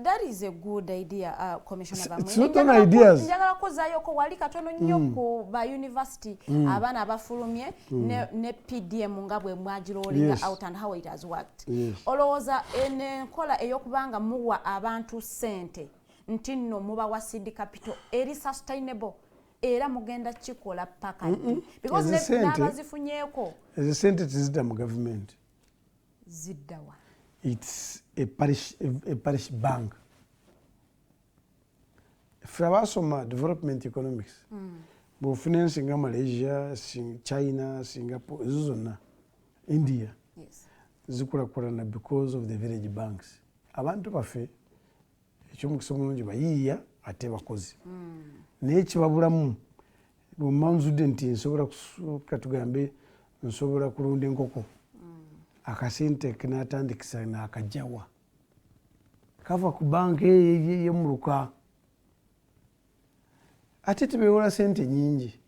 [SPEAKER 4] that is a good idea commissioner
[SPEAKER 5] Bamwine
[SPEAKER 4] njagala kuzaayoko wali katono nnyo ku ba university abaana abafulumye ne PDM nga bwe mwagiroolinga out and how it has worked olowooza enkola ey'okubanga muwa abantu ssente nti nno mubawa seed capital eri sustainable era mugenda kikola paka because n'abazifunyeeko
[SPEAKER 5] ezo ssente tezidda mu government
[SPEAKER 4] ziddawa
[SPEAKER 5] it's a parish bank ffe abaasoma development economics bw'ofuna ensi nga Malaysia China Singapore ezo zonna India zikulakulana because of the village banks abantu baffe ekyomukisa omulungi bayiiya ate bakozi naye kibabulamu bwemanzudde nti nsobola katugambe nsobola kulunda enkoko akasente kenatandikisa nakajjawa kava ku banka yemuluka ate tebewola sente nyingi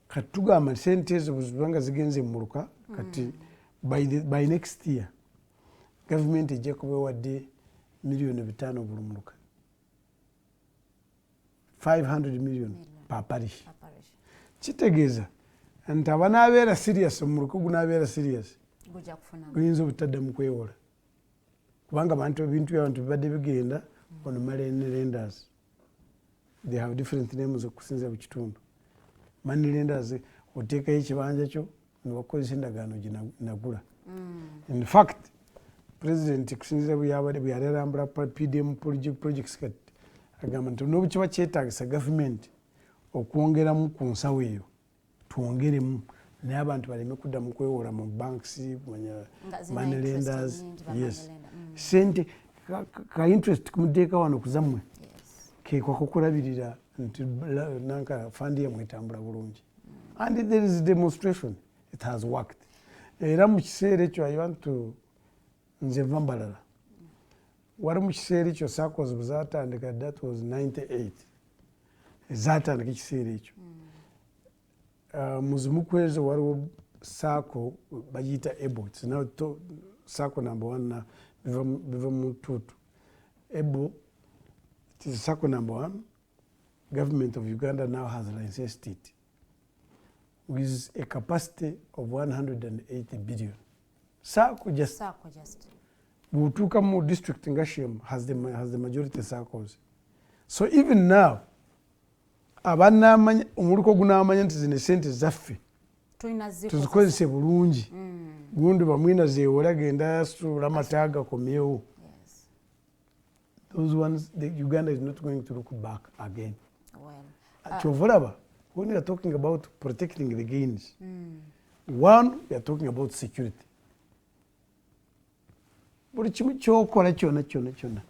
[SPEAKER 5] kati tugamba sente ezo bwezibanga zigenze muluka kati by next year government ejja kubewadde miliyoni 5 buli muluka 500 million per parish kitegeeza nti abanaabeera serious omuluka gunaabeera serious guyinza obutadde mu kwewola kubanga ebintu by'abantu bibadde bigenda ono money lenders. They have different names okusinza mu kitundu. Money lenders oteekayo ekibanja kyo ne bakozesa endagaano ginagula. In fact, President kusinzira bwe yali alambula PDM projects kati agamba nti n'obukiba kyetaagisa government okwongeramu ku nsawo eyo twongeremu naye abantu baleme kuddamu kwewola mu banks money lenders. Yes. Sente ka interest kumuteeka wano kuzammwe kekwakukulabirira nti nanka fandi yamwe etambula bulungi. And there is a demonstration. It has worked. Era mu kiseera ekyo I want to nze vambalala wari mu kiseera ekyo SACCOs bwe zaatandika, that was 98 zaatandika ekiseera ekyo. Muzimu kwezo waliwo SACCO bagiyita EBO. It's now SACCO number 1 na biva mu tutu. EBO, it is SACCO number 1. Government of Uganda now has licensed it with a capacity of 180 billion. SACCO just Butuka mu district Ngashim has the majority SACCOs. So even now, abanamanya omuluko gunamanya nti zine sente zaffe tuzikozese bulungi. Gundi bamwina zeewola genda asula mataaga komyewo. Those ones, Uganda is not going to look back again. Chovolaba, when we are talking about protecting the gains, one, we are talking about security. Buli kimu kyokola kyonna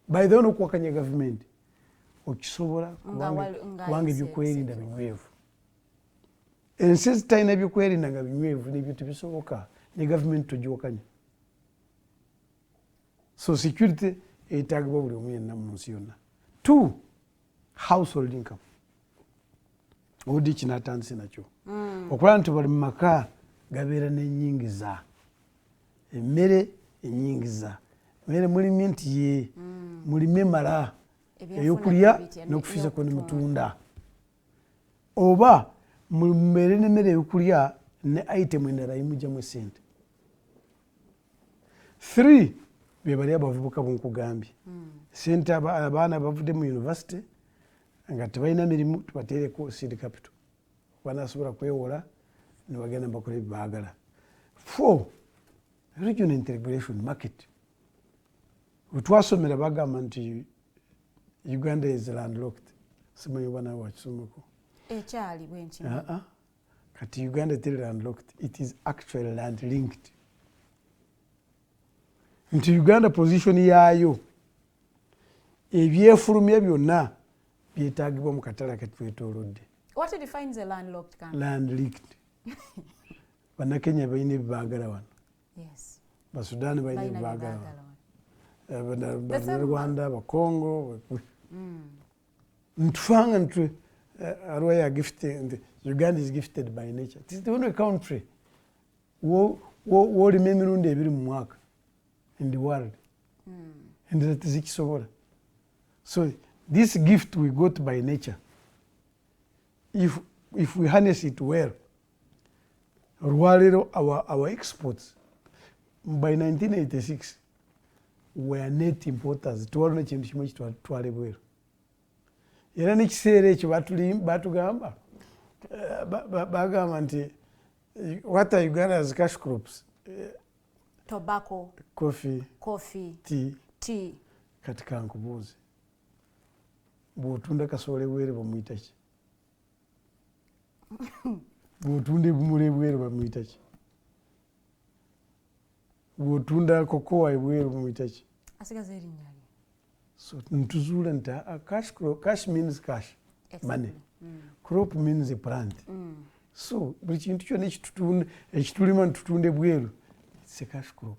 [SPEAKER 5] by the way nokwakanya government okisobola kubanga ebyokwerinda binywevu. Ensi zitalina ebyokwerinda nga binywevu nebyo tebisoboka ne government togiwakanya. So security eyetaagibwa buli omu yenna mu nsi yonna. 2, household income. Odi kinatandise nakyo okulaba nti bali mu maka gabeera n'ennyingiza, emmere enyingiza, mmere mulimi nti ye mulime mala eyokulya n'okufiisako ne mutunda, oba mumere n'emmere eyokulya ne item endala yimugyamu esente. 3, be bali abavubuka bonkugambye sente abaana bavudde mu university nga tebalina mirimu tubateereko seed capital banasobola kwewola ne bagenda bakola ebibaagala. 4, regional integration market. Wetwasomera bagamba nti Uganda is landlocked. Simanyi oba nawe wakisomeko.
[SPEAKER 4] Ekyali bwenki.
[SPEAKER 5] Kati Uganda teri landlocked. It is actually land linked. Nti Uganda position yaayo ebyefulumya byonna byetaagibwa mu katale akatwetoolodde.
[SPEAKER 4] What defines a landlocked country?
[SPEAKER 5] Land linked. Bannakenya balina ebibaagala wano.
[SPEAKER 4] Yes.
[SPEAKER 5] Basudaani balina ebibaagala wano. Bannarwanda, Bakongo. Ntufanga ntwe Arwaya gifted. Uganda is gifted by nature. It is the only country woli emirundi 2 mu mwaka in the world. And that is ekisobola. So this gift we got by nature, if we harness it well, olwaleero our exports by 1986 were net importers. Tuwalina kintu kimu kitwale bweru. Era n'ekiseera ekyo batugamba bagamba nti what are Uganda's cash crops?
[SPEAKER 4] Tobacco, coffee, tea.
[SPEAKER 5] Kati kankubuuze, bw'otunda kasooli bweru bamuyita ki? Bw'otunda ebimuli ebweru bamuyita ki? Bw'otunda kokowa ebweru bamuyita ki?
[SPEAKER 4] Asigaza erinnya lye.
[SPEAKER 5] So ntuzuula nti cash means cash, money. Crop means a plant. So buli kintu kyonna ekitulima ntutunda ebweru, it's a cash crop.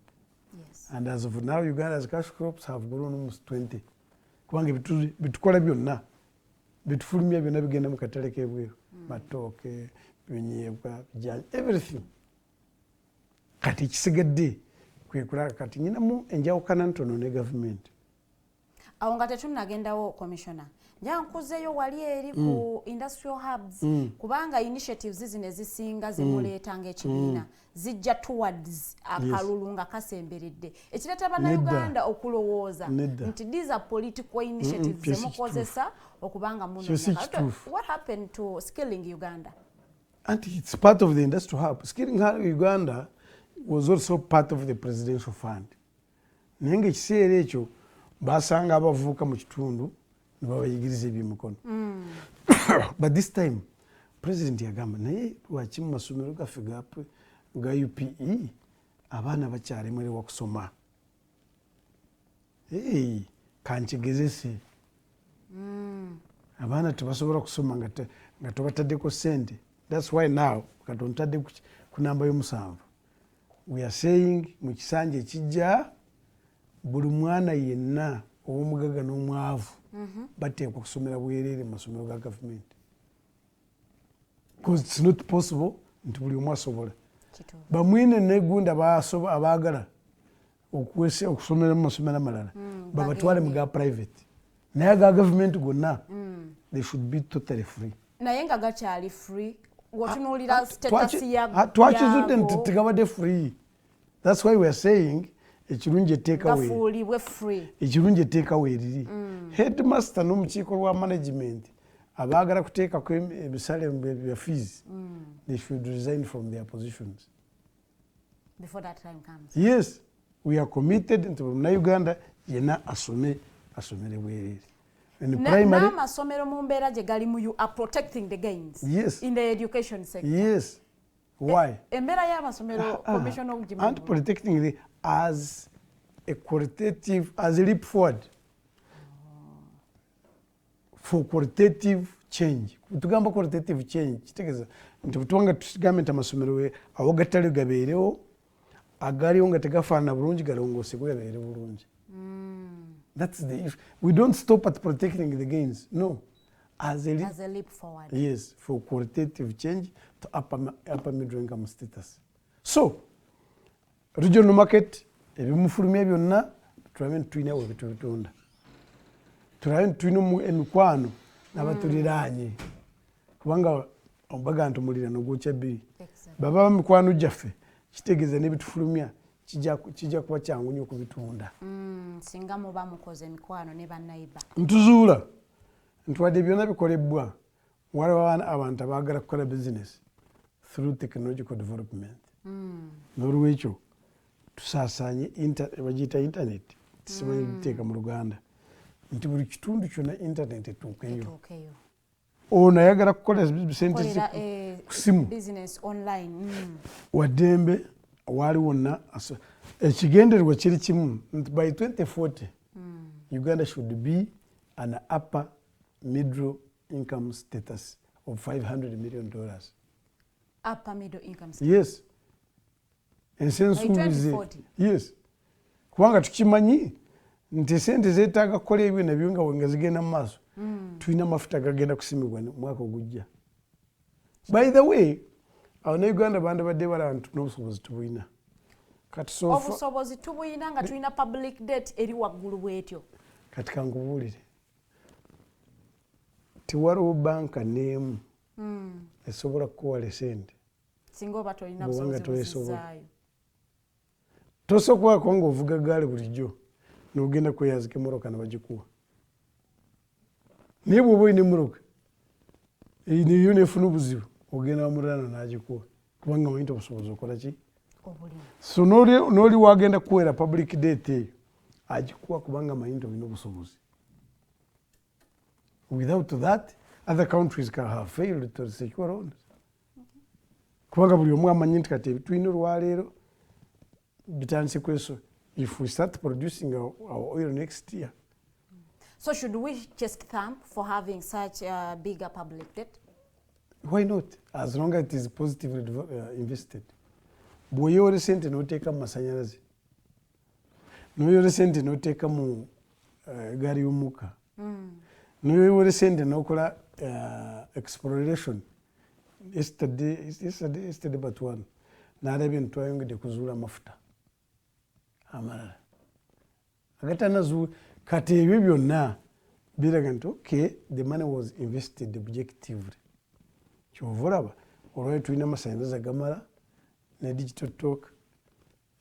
[SPEAKER 4] Yes.
[SPEAKER 5] And as of now, Uganda's cash crops have grown almost 20. Kubanga bitukola byonna bitufulumya byonna bigenda mu katale k'ebweru, matooke, binyeebwa, bijjanyi, everything. Kati ekisigadde kwe kulaba kati nyinamu enjawukana ntono ne government.
[SPEAKER 4] awo nga tetunnagendawo commissioner nja nkuzeeyo wali eri ku industrial hubs kubanga initiatives zino ezisinga zemuleetanga ekibiina zijja towards akalulu nga kasemberedde ekireeta bannauganda okulowooza nti these are political initiatives zemukozesa okubanga what happened to skilling Uganda?
[SPEAKER 5] And it's part of the industrial hub. Skilling Uganda was also part of the presidential fund. Naye ng'ekiseera ekyo basanga abavubuka mu kitundu ne babayigiriza ebyemikono. But this time president yagamba naye lwaki mu masomero gaffe ga UPE abaana bakyalemererwa kusoma. Kankigezese. Abaana tebasobola kusoma nga tobataddeko ssente. That's why now katontadde ku namba y'omusanvu. We are saying mu kisanja ekijja buli mwana yenna ow'omugaga n'omwavu bateekwa kusomera bwereere mu masomero ga gavumenti. Because it's not possible nti buli omu asobola. Bamwine n'egunda abaagala okusomera mu masomero amalala babatwale mu ga private. Naye aga gavumenti gonna they should be totally free.
[SPEAKER 4] Naye nga gakyali free wotunuulira status
[SPEAKER 5] twakizudde nti tegabadde free. That's why we are saying ekirungi etteekawo eriri. Headmaster n'omukiiko lwa management abaagala kuteekako ebisale bya fees they should resign from their positions
[SPEAKER 4] before that time comes.
[SPEAKER 5] Yes, we are committed nti munnauganda yenna asomere bwereere.
[SPEAKER 4] N'amasomero mu mbeera gye galimu you are protecting the gains.
[SPEAKER 5] Yes.
[SPEAKER 4] In the education sector.
[SPEAKER 5] Yes. Why?
[SPEAKER 4] Embeera y'amasomero commission obugimu.
[SPEAKER 5] And protecting it as a qualitative, as a leap forward for qualitative change. Tugamba qualitative change kitegeeza nti butwanga tusigambe nti amasomero awo gatali gabeerewo agaliwo nga tegafaanana bulungi galongoosebwe gabeere bulungi. That's the issue. We don't stop at protecting the gains. No. As a
[SPEAKER 4] leap forward.
[SPEAKER 5] Yes, for qualitative change to upper middle income status. So, regional market, ebimufulumya byonna tulabe ntulina we bitunda. Tulabe ntulina emikwano n'abatuliraanye. Kubanga obaga ntumulira n'ogwokya bbiri. Baba mikwano gyaffe kitegeeza n'ebitufulumya kijja kuba kyangu nnyo okubitunda.
[SPEAKER 4] Singa muba mukoze emikwano ne bannayibba.
[SPEAKER 5] Ntuzuula ntwadde byonna bikolebwa waliwo abantu abaagala kukola business through technological development. N'olwekyo tusaasaanye bagiyita internet tisimanyi biteeka mu Luganda nti buli kitundu kyonna internet etuukeyo. Ono ayagala kukola sente ku simu waddembe wali wonna ekigendererwa kiri kimu nti by 2040 Uganda should be an upper middle income status of $500 million.
[SPEAKER 4] Upper middle income status?
[SPEAKER 5] Yes. Ensensuubize. Yes. Kubanga tukimanyi nti sente zeetaaga kukola ebyo nabyo nga zigenda mu maaso tulina amafuta gagenda kusimibwa mwaka ogujja. By the way, awo ne Uganda bandabadde balaba nti n'obusobozi tubulina.
[SPEAKER 4] Obusobozi tubulina nga tulina public debt eri waggulu bwetyo.
[SPEAKER 5] Kati kankubuulire tewaliwo banka n'emu esobola kukuwala sente
[SPEAKER 4] singa oba tolina busobozi.
[SPEAKER 5] Tosobola kuba ng'ovuga gaali bulijjo n'ogenda kweyazika emmotoka ne bagikuwa. Naye bw'oba olina emmotoka eyo neefuna obuzibu ogenda wamuliraano n'agikuwa kubanga manyi nti obusobozi okola ki? So n'oli wagenda kuwera public debt eyo agikuwa kubanga manyi nti olina obusobozi. Without that, other countries can have failed to secure loans. Kubanga buli omu amanyi nti kati ebitulina olwaleero bitandise kweso. If we start producing our oil next year.
[SPEAKER 4] So should we just thank for having such a bigger public debt?
[SPEAKER 5] Why not? As long as it is positively invested. Bw'oyoola sente n'oteeka mu masanyalaze, n'oyoola sente n'oteeka mu gaali y'omukka, n'oyoola sente n'okola exploration. Yesterday but one n'alabye nti twayongedde kuzuula amafuta amalala agatanazuula kati ebyo byonna biraga nti okay the money was invested objectively. Kyova olaba olwali tulina amasanyalaze agamala ne digital talk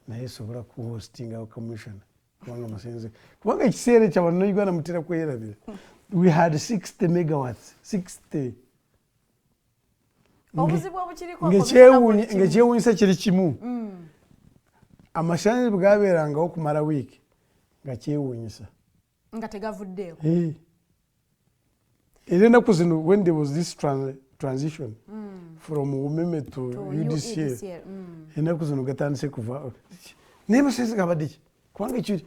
[SPEAKER 5] naye esobola kuhostinga commissioner kubanga amasanyalaze kubanga ekiseera ekyo abannauganda mutera kweyerabira we had 60 megawatts 60 ngekyewuunyisa kiri kimu amasanyalaze bwe gabeerangawo kumala wiiki nga kyewuunyisa
[SPEAKER 4] nga tegavuddeewo
[SPEAKER 5] era ennaku zino when there was this transition from umeme to UDCL ennaku zino gatandise kuva naye amasanyalaze gabadde ki kubanga it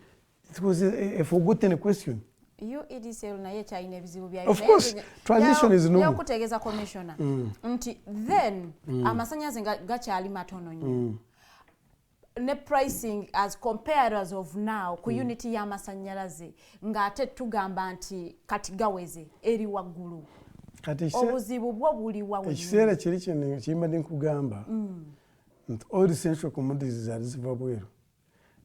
[SPEAKER 5] was a forgotten question.
[SPEAKER 4] UEDCL naye kyalina ebizibu byayo.
[SPEAKER 5] Of course, transition is normal.
[SPEAKER 4] Yakutegeeza commissioner nti then amasanyalaze gakyali matono nnyo. Ne pricing as compared as of now ku unity y'amasanyalaze ng'ate tugamba nti kati gaweze eri waggulu. Obuzibu bwo buli wawe.
[SPEAKER 5] Ekiseera kiri kino kimbadde nkugamba nti all essential commodities zaali ziva bweru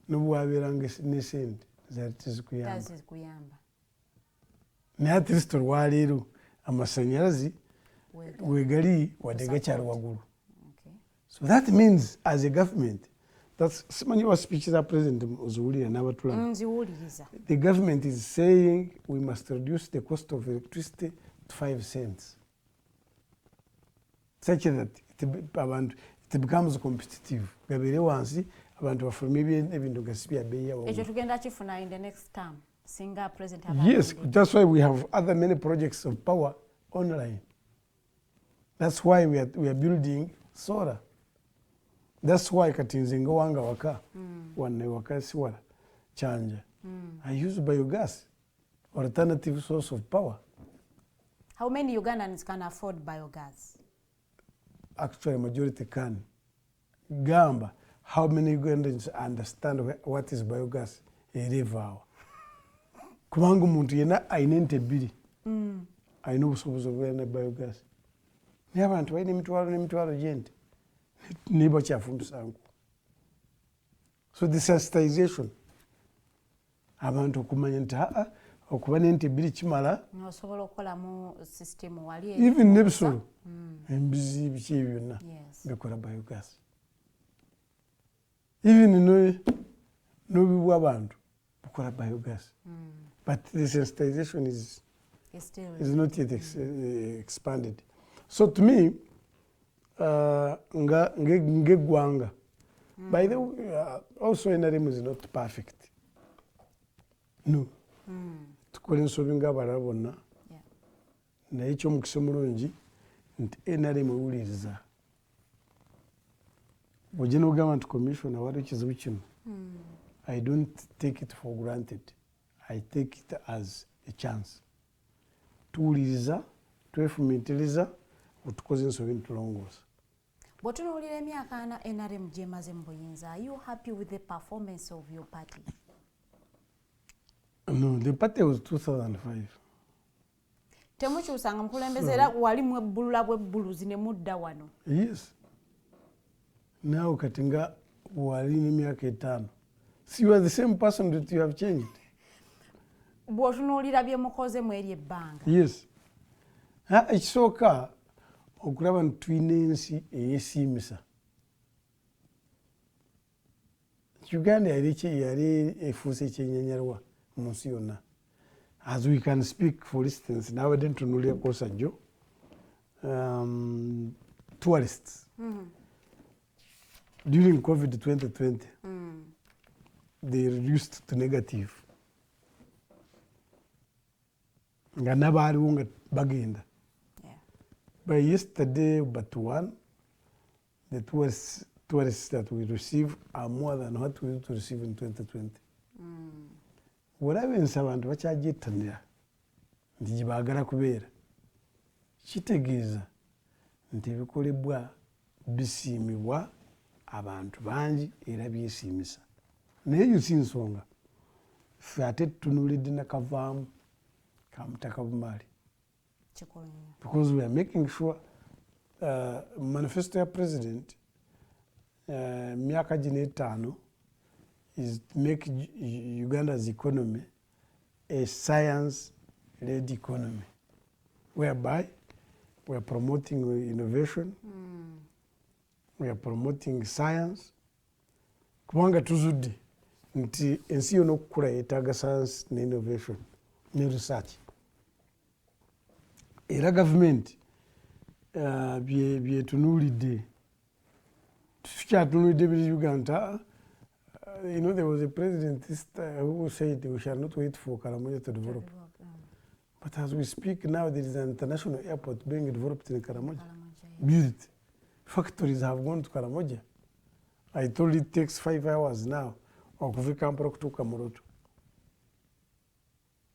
[SPEAKER 5] n'obwabeeranga ne sente zaali tezikuyamba. Naye at least olwaleero amasanyalaze wegali wadde gakyali waggulu. So that means as a government simanyi wa speech za president oziwulira n'abatulaba. The government is saying we must reduce the cost of electricity to 5 cents such that it becomes competitive. Gabeere wansi abantu bafulume ebintu gasi bya bbeeyi yawo.
[SPEAKER 4] Ekyo tugenda kifuna in the next term singa president
[SPEAKER 5] Yes, that's why we have other many projects of power online. That's why we are building solar. That's why kati nze ngawanga waka wanne waka siwala kyanja. I use biogas, alternative source of power.
[SPEAKER 4] How many Ugandans can afford biogas?
[SPEAKER 5] Actually, majority can. Gamba, how many Ugandans understand what is biogas? Erevaawa. Kubanga omuntu yenna ayina ente ebbiri ayina obusobozi obubeera ne biogas. Naye abantu balina emitwalo n'emitwalo gy'ente naye bakyafumbisa nku. So the sensitization abantu okumanya nti okuba n'ente ebbiri kimala
[SPEAKER 4] osobola okukolamu system wali
[SPEAKER 5] even n'ebisolo embizi biki ebyo byonna bikola biogas. Even n'obibwa abantu bukola biogas. But the sensitization is not yet expanded. So to me, ngegwanga. By the way, also NRM is not perfect. No. Tukola ensobi ng'abalala bonna. Naye eky'omukisa omulungi nti NRM ewuliriza. Bw'ojja n'ogamba nti commissioner waliwo ekizibu kino. I don't take it for granted. I take it as a chance. Tuwuliriza, twefumiitiriza, otukoze ensobi ntulongoosa.
[SPEAKER 4] Bw'otunuulira emyaka ana NRM gy'emaze mu buyinza, are you happy with the performance of your party?
[SPEAKER 5] No, the party was 2005.
[SPEAKER 4] Temukyusanga mukulembeze era walimu ebbulula bw'ebbuluzi ne mudda wano.
[SPEAKER 5] Yes. Now kati nga wali n'emyaka 5. So you are the same person that you have changed.
[SPEAKER 4] Bw'otunuulira bye mukoze mu eri ebbanga.
[SPEAKER 5] Yes. Ekisooka okulaba nti tulina ensi eyeesiimisa. Uganda yali efuuse ekyennyanyalwa mu nsi yonna. As we can speak, for instance, nabadde ntunuulira Kosajjo, tourists. During COVID 2020, they reduced to negative. Nga nabaaliwo nga bagenda. By yesterday, but one, the tourists that we receive are more than what we used to receive in 2020. Whatever abantu bakyagyettanira nti gye baagala kubeera kitegeeza nti ebikolebwa bisiimibwa abantu bangi era byesiimisa. Naye yo si nsonga ffe ate tutunuulidde nakavaamu ka Mutaka Bumaali. Because we are making sure manifesto ya president myaka gino 5 is to make Uganda's economy a science-led economy whereby we are promoting innovation, we are promoting science. Kubanga tuzudde nti ensi yonna okukula yeetaaga science ne innovation ne research. Era gavumenti byetunuulidde tukyatunuulidde biri Uganda. You know, there was a president who said we shall not wait for Karamoja to develop. But as we speak now, there is an international airport being developed in Karamoja. Built. Factories have gone to Karamoja. I told it takes 5 hours now. Okuva Kampala kutuuka Moroto.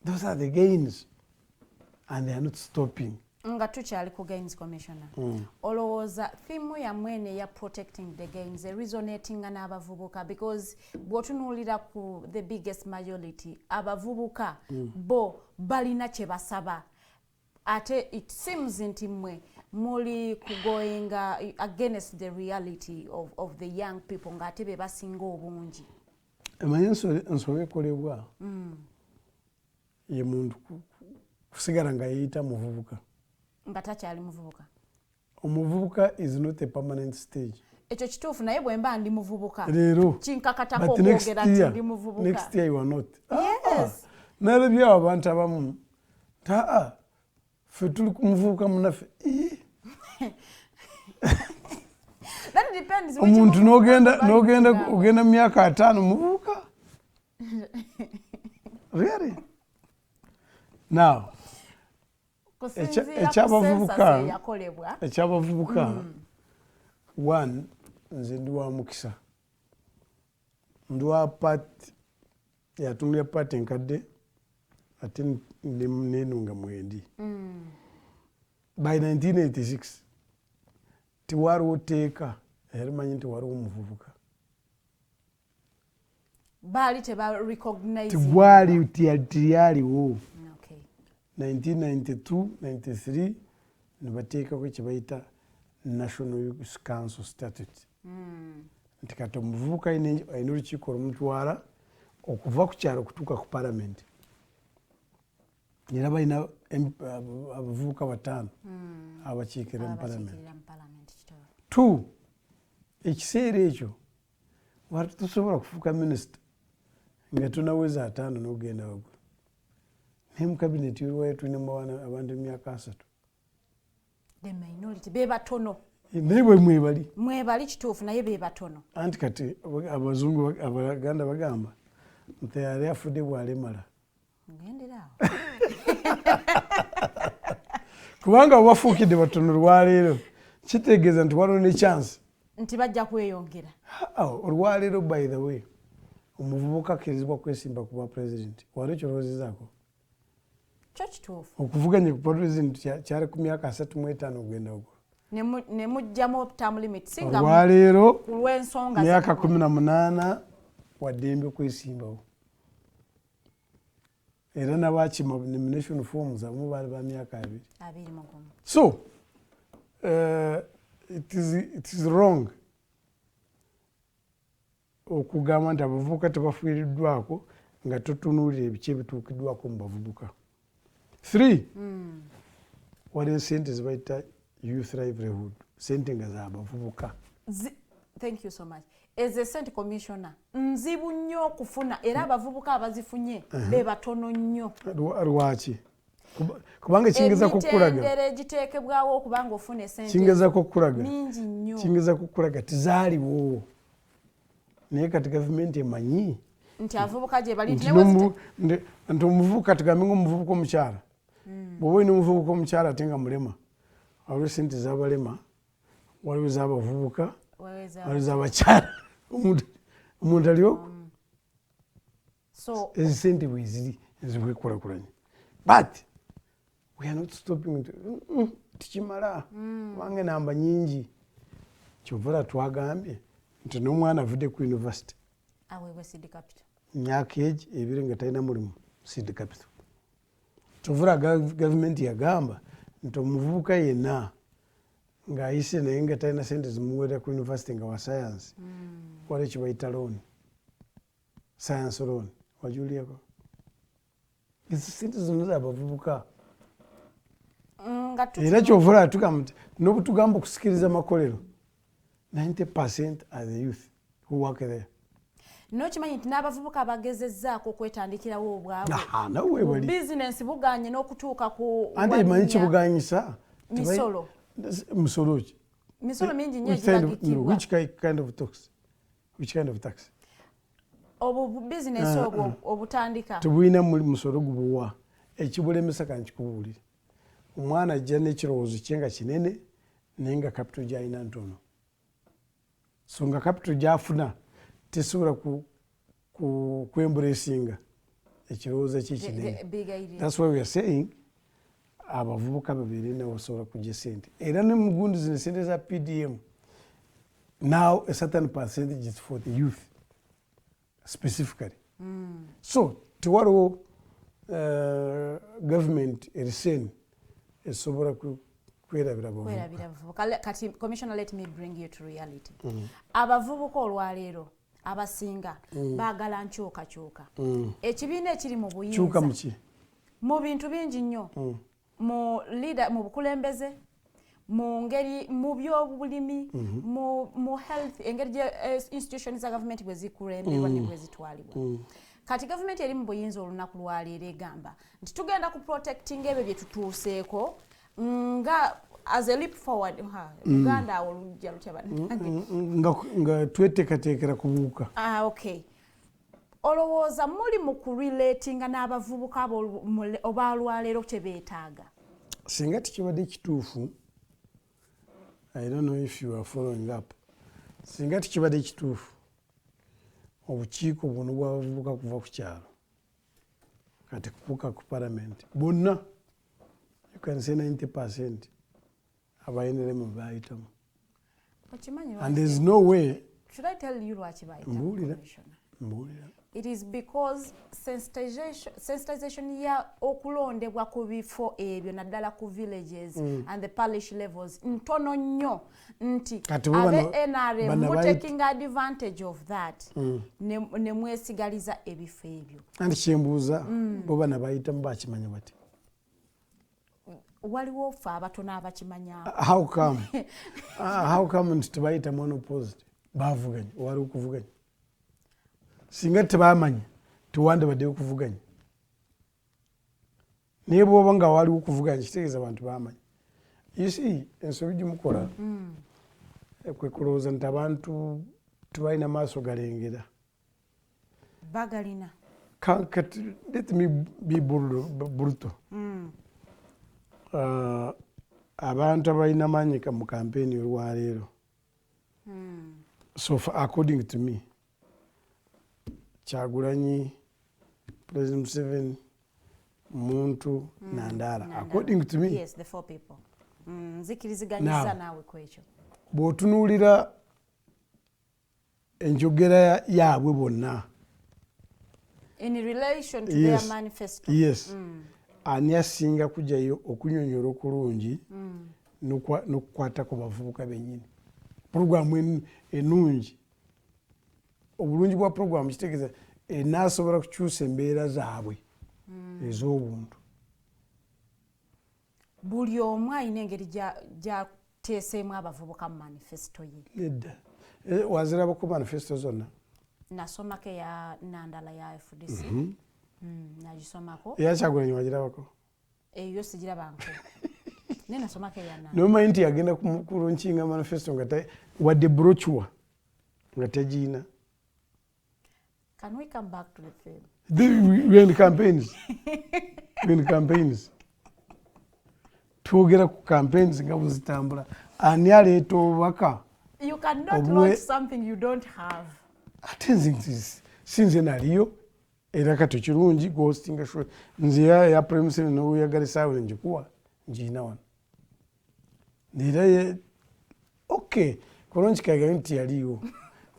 [SPEAKER 5] Those are the gains. And they are not stopping.
[SPEAKER 4] Nga tukyali ku gains commissioner. Olowooza theme yamwene ya protecting the gains resonatinga n'abavubuka because bw'otunuulira ku the biggest majority abavubuka bo balina kye basaba ate it seems nti mmwe muli kugoinga against the reality of the young people ng'ate be basinga obungi.
[SPEAKER 5] Emanyi ensonga ekolebwa ye muntu kusigala nga yeeyita muvubuka.
[SPEAKER 4] Nga takyali muvubuka.
[SPEAKER 5] Omuvubuka is not a permanent stage.
[SPEAKER 4] Ekyo kituufu naye bwe mba ndi muvubuka.
[SPEAKER 5] Leero.
[SPEAKER 4] Kinkakatako okwogera nti ndi muvubuka.
[SPEAKER 5] Next year you are not.
[SPEAKER 4] Yes.
[SPEAKER 5] Nalabye abantu abamu. Ffe tuli ku muvubuka munaffe.
[SPEAKER 4] That depends.
[SPEAKER 5] Omuntu n'ogenda mu myaka 5 muvubuka. Really? Now. Ekyabavubuka one nze ndi wa mukisa ndi wa part yatunulira part enkadde ate nenunga mwendi. By 1986 tiwaliwo teeka erimanyi nti waliwo omuvubuka
[SPEAKER 4] baali tebarecognize
[SPEAKER 5] tibwali tiyaliwo. 1992-93 ne bateekako kye bayita National Youth Council Statute. Nti kati omuvubuka ayina olukiiko olumutwala okuva ku kyalo okutuuka ku palamenti. Era balina abavubuka 5 abakiikira mu palamenti. 2 ekiseera ekyo wali tusobola kufuuka minisita nga tunaweza 5 n'ogenda waggulu. Naye mu kabineti olwayo tulinamu abantu emyaka 3.
[SPEAKER 4] The minority be batono.
[SPEAKER 5] Naye bwe mwebali.
[SPEAKER 4] Mwebali kituufu naye be batono.
[SPEAKER 5] Anti kati abazungu Abaganda bagamba nti yali afudde bw'alemala.
[SPEAKER 4] Ngenderaawo.
[SPEAKER 5] Kubanga wafuukidde batono olwaleero kitegeeza nti waliwo ne chance
[SPEAKER 4] nti bajja kweyongera.
[SPEAKER 5] Olwaleero by the way omuvubuka akkirizibwa kwesimba ku bwa pulezidenti. Waliwo kyolowoozezaako?
[SPEAKER 4] Kyo kituufu.
[SPEAKER 5] Okuvuganya ku pulezidenti kyali ku myaka 35 ogenda waggulu.
[SPEAKER 4] Ne mujjamu term limit singa
[SPEAKER 5] olwaleero
[SPEAKER 4] kulw'ensonga
[SPEAKER 5] myaka 18 waddembe okwesimbawo. Era n'abakima nomination forms abamu baali ba myaka 2. So it is wrong okugamba nti abavubuka tebafiiriddwako nga totunuulira ebiki ebituukiddwako mu bavubuka. 3 waliwo sente zibayita youth livelihood, sente nga z'abavubuka.
[SPEAKER 4] Thank you so much. As a State Commissioner, nzibu nnyo okufuna era abavubuka abazifunye be batono nnyo.
[SPEAKER 5] Lwaki? Kubanga kingeza kukulaga.
[SPEAKER 4] Emitendera egiteekebwawo okubanga ofune sente.
[SPEAKER 5] Kingeza kukulaga.
[SPEAKER 4] Mingi nnyo.
[SPEAKER 5] Kingeza kukulaga tizaaliwo. Naye kati gavumenti emanyi.
[SPEAKER 4] Nti avubuka gye bali
[SPEAKER 5] nti omuvubuka tugambe ng'omuvubuka omukyala. Bw'oba olina omuvubuka omukyala ate nga mulema. Waliwo sente z'abalema, waliwo z'abavubuka, waliwo z'abakyala. Omuntu aliwo? Ezi sente bwe ziri ezibwekulakulanye. But we are not stopping. Tikimala. Kubanga namba nyingi. Kyovula twagambye nti n'omwana avudde ku university.
[SPEAKER 4] Aweebwa seed capital.
[SPEAKER 5] Myaka egi ebiri nga talina mulimu seed capital. Kyovula gavumenti yagamba nti omuvubuka yenna ng'ayise naye nga talina sente zimuweera ku university nga wa science. Waliwo kye bayita loan. Science loan. Wajuliako? izi sente zino z'abavubuka
[SPEAKER 4] nga
[SPEAKER 5] era kyovula tugamba n'obutugamba okusikiriza amakolero 90% are the youth who work there.
[SPEAKER 4] nokimanyi nti n'abavubuka abagezezzaako okwetandikirawo
[SPEAKER 5] obwabwe
[SPEAKER 4] bizinensi buganye n'okutuuka ku
[SPEAKER 5] ante imanyi kibuganyisa misolo ki
[SPEAKER 4] misolo mingi nnyo egibagikibwa.
[SPEAKER 5] which kind of tax
[SPEAKER 4] bizinensi obwo obutandika
[SPEAKER 5] tebulina musolo gubuwa ekibulemesa kankikubuulire omwana ajja n'ekirowoozo kye nga kinene naye nga capital gy'alina ntono so nga capital gy'afuna tesobola kwembulesinga ekirowoozo kye kinene. That's why we are saying abavubuka babeere nabo basobola kujja sente era ne mugundi zino sente za PDM now a certain percentage is for the youth specifically. So tewaliwo government eriseni esobola kwerabira
[SPEAKER 4] abavubuka. Kati commissioner, let me bring you to reality. Abavubuka olwaleero abasinga baagala nkyukakyuka. Ekibiina ekiri mu buyinza mu bintu bingi nnyo, mu bukulembeze, mu ngeri mu byobulimi, mu health, engeri institutions za government bwe zikulemberwa ne bwe zitwalibwa. Kati government eri mu buyinza olunaku lwaleero egamba nti tugenda ku protecting ebyo bye tutuuseeko nga as a leap forward. Uganda olujja lutya
[SPEAKER 5] nga tweteekateekera kubuuka.
[SPEAKER 4] Okay. Olowooza muli mu kurelatinga n'abavubuka obalwaleero kye beetaaga?
[SPEAKER 5] Singa tikibadde kituufu, I don't know if you are following up. Singa tikibadde kituufu, obukiiko buno bw'abavubuka kuva ku kyalo kati kubuuka ku parliament bonna, you can say 90% aba NRM baayitamu. And there's no way.
[SPEAKER 4] Should I tell you lwaki baayitamu?
[SPEAKER 5] Mbuulira.
[SPEAKER 4] It is because sensitization ya okulondebwa ku bifo ebyo naddala ku villages and the parish levels ntono nnyo nti abe NRM taking advantage of that ne mwesigaliza ebifo ebyo.
[SPEAKER 5] Anti kyembuuza bo bana bayitamu bakimanya bati.
[SPEAKER 4] Waliwo ffe abatono abakimanyaako.
[SPEAKER 5] How come nti tebayitamu unopposed? Baavuganya, wali okuvuganya. Singa tebaamanya tewande badde okuvuganya. Naye bw'oba nga waliwo okuvuganya kitegeeza abantu baamanya. You see, ensobi gyemukola kwe kulowooza nti abantu tebalina maaso galengera.
[SPEAKER 4] Bagalina.
[SPEAKER 5] Let me be brutal. Abantu abalina maanyi mu campaign olwaleero. So according to me, Kyagulanyi, President Museveni, Muntu, Nandala. According to me.
[SPEAKER 4] Yes, the four people. Zikiriziganyisa naawe kwekyo.
[SPEAKER 5] Bw'otunuulira enjogera yaabwe bonna.
[SPEAKER 4] In relation to their manifesto.
[SPEAKER 5] Yes. Ani asinga kujjayo okunyonyola okulungi n'okukwata ku bavubuka bennyini. Puroguramu ennungi. Obulungi bwa puroguramu kitegeeza enaasobola kukyusa embeera zaabwe ez'obuntu.
[SPEAKER 4] Buli omu alina engeri gy'ateeseemu abavubuka mu manifesto ye.
[SPEAKER 5] Nedda. Wazirabako manifesto zonna?
[SPEAKER 4] Nasomako eya Nandala ya FDC. Nagisomako.
[SPEAKER 5] Eya Kyagulanyi wagirabako?
[SPEAKER 4] Eyo sigirabako. Naye nasomako eya Nandala.
[SPEAKER 5] Nomanyi nti yagenda kulunkinga manifesto nga wadde brochure nga tegiina.
[SPEAKER 4] Can we come back to the theme?
[SPEAKER 5] We're in campaigns. Twogera ku campaigns nga buzitambula. Ani aleeta obubaka?
[SPEAKER 4] You cannot launch something you don't have.
[SPEAKER 5] Ate sinze naliyo era kati kirungi ghostinga show. Nze ya Prime n'oyagala saawe njikuwa ngiina wano. Nira okay, kulungi kagamba nti yaliyo.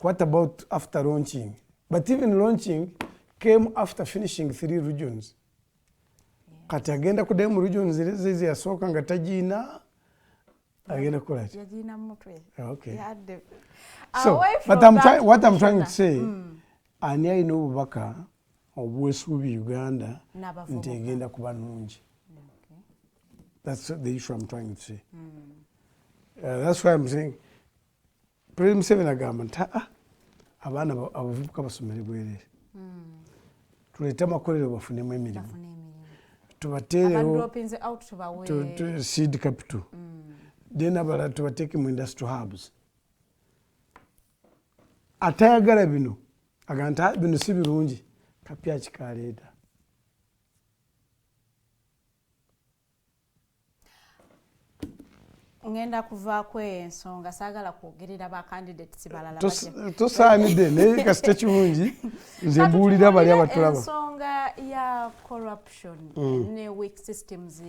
[SPEAKER 5] What about after launching? But even launching came after finishing 3 regions. Kati agenda kudemu regions zizi yasooka nga tagiina agenda kukola ki?
[SPEAKER 4] Yagiina mutwe.
[SPEAKER 5] Okay.
[SPEAKER 4] So,
[SPEAKER 5] what I'm trying to say, ani alina obubaka obwesuubi Uganda nti egenda kuba nnungi. That's the issue I'm trying to say. That's why I'm saying President Museveni agamba nti abaana abavubuka basomere bwereere, tuleete amakolero bafunemu emirimu, tubateerewo seed capital, then abalala tubateeke mu industry hubs. Atayagala bino agamba nti bino si birungi, kapya kikaleeta.
[SPEAKER 4] ngenda kuvaako ensonga saagala kwogerera ba candidates balala
[SPEAKER 5] tosaanidde naye kasita kirungi nze mbuulira bali abatulaba.
[SPEAKER 4] Ensonga ya corruption ne weak systems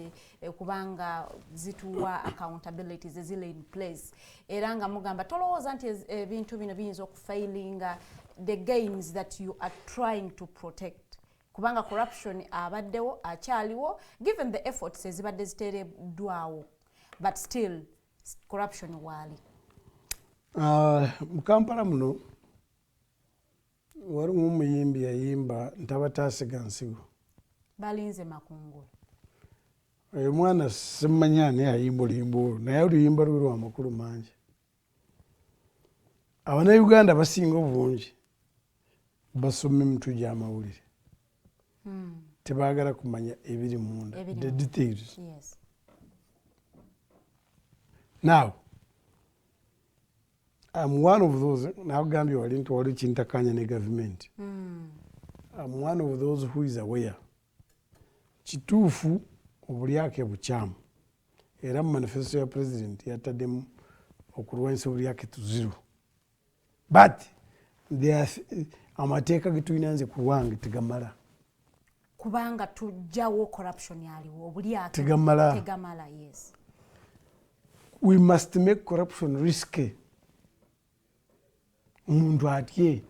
[SPEAKER 4] kubanga zituwa accountabilities ezili in place era nga mugamba tolowooza nti ebintu bino biyinza okufailinga the gains that you are trying to protect kubanga corruption abaddewo akyaliwo given the efforts ezibadde ziteereddwawo but still corruption wali.
[SPEAKER 5] Mu Kampala muno waliwo omuyimbi yayimba ntabataasiga nsigo.
[SPEAKER 4] Balinze makungulu.
[SPEAKER 5] Oyo mwana simanyi ani ayimba oluyimba olwo naye oluyimba lwe lwa makulu mangi. Abanayuganda basinga obungi basoma emitwe gy'amawulire. Tebaagala kumanya ebiri munda, the details.
[SPEAKER 4] Yes.
[SPEAKER 5] Now, I'm one of those, now Gambia wali nti wali kintakanya ne government. I'm one of those who is aware. Kituufu obulyake bukyamu. Era mu manifesto ya president yataddemu okulwanyisa obulyake to zero. But amateeka ge tulina nze ku lwange tegamala.
[SPEAKER 4] Kubanga tujjawo corruption yaliwo obulyake tegamala. Yes.
[SPEAKER 5] We must make corruption risky. Omuntu atye.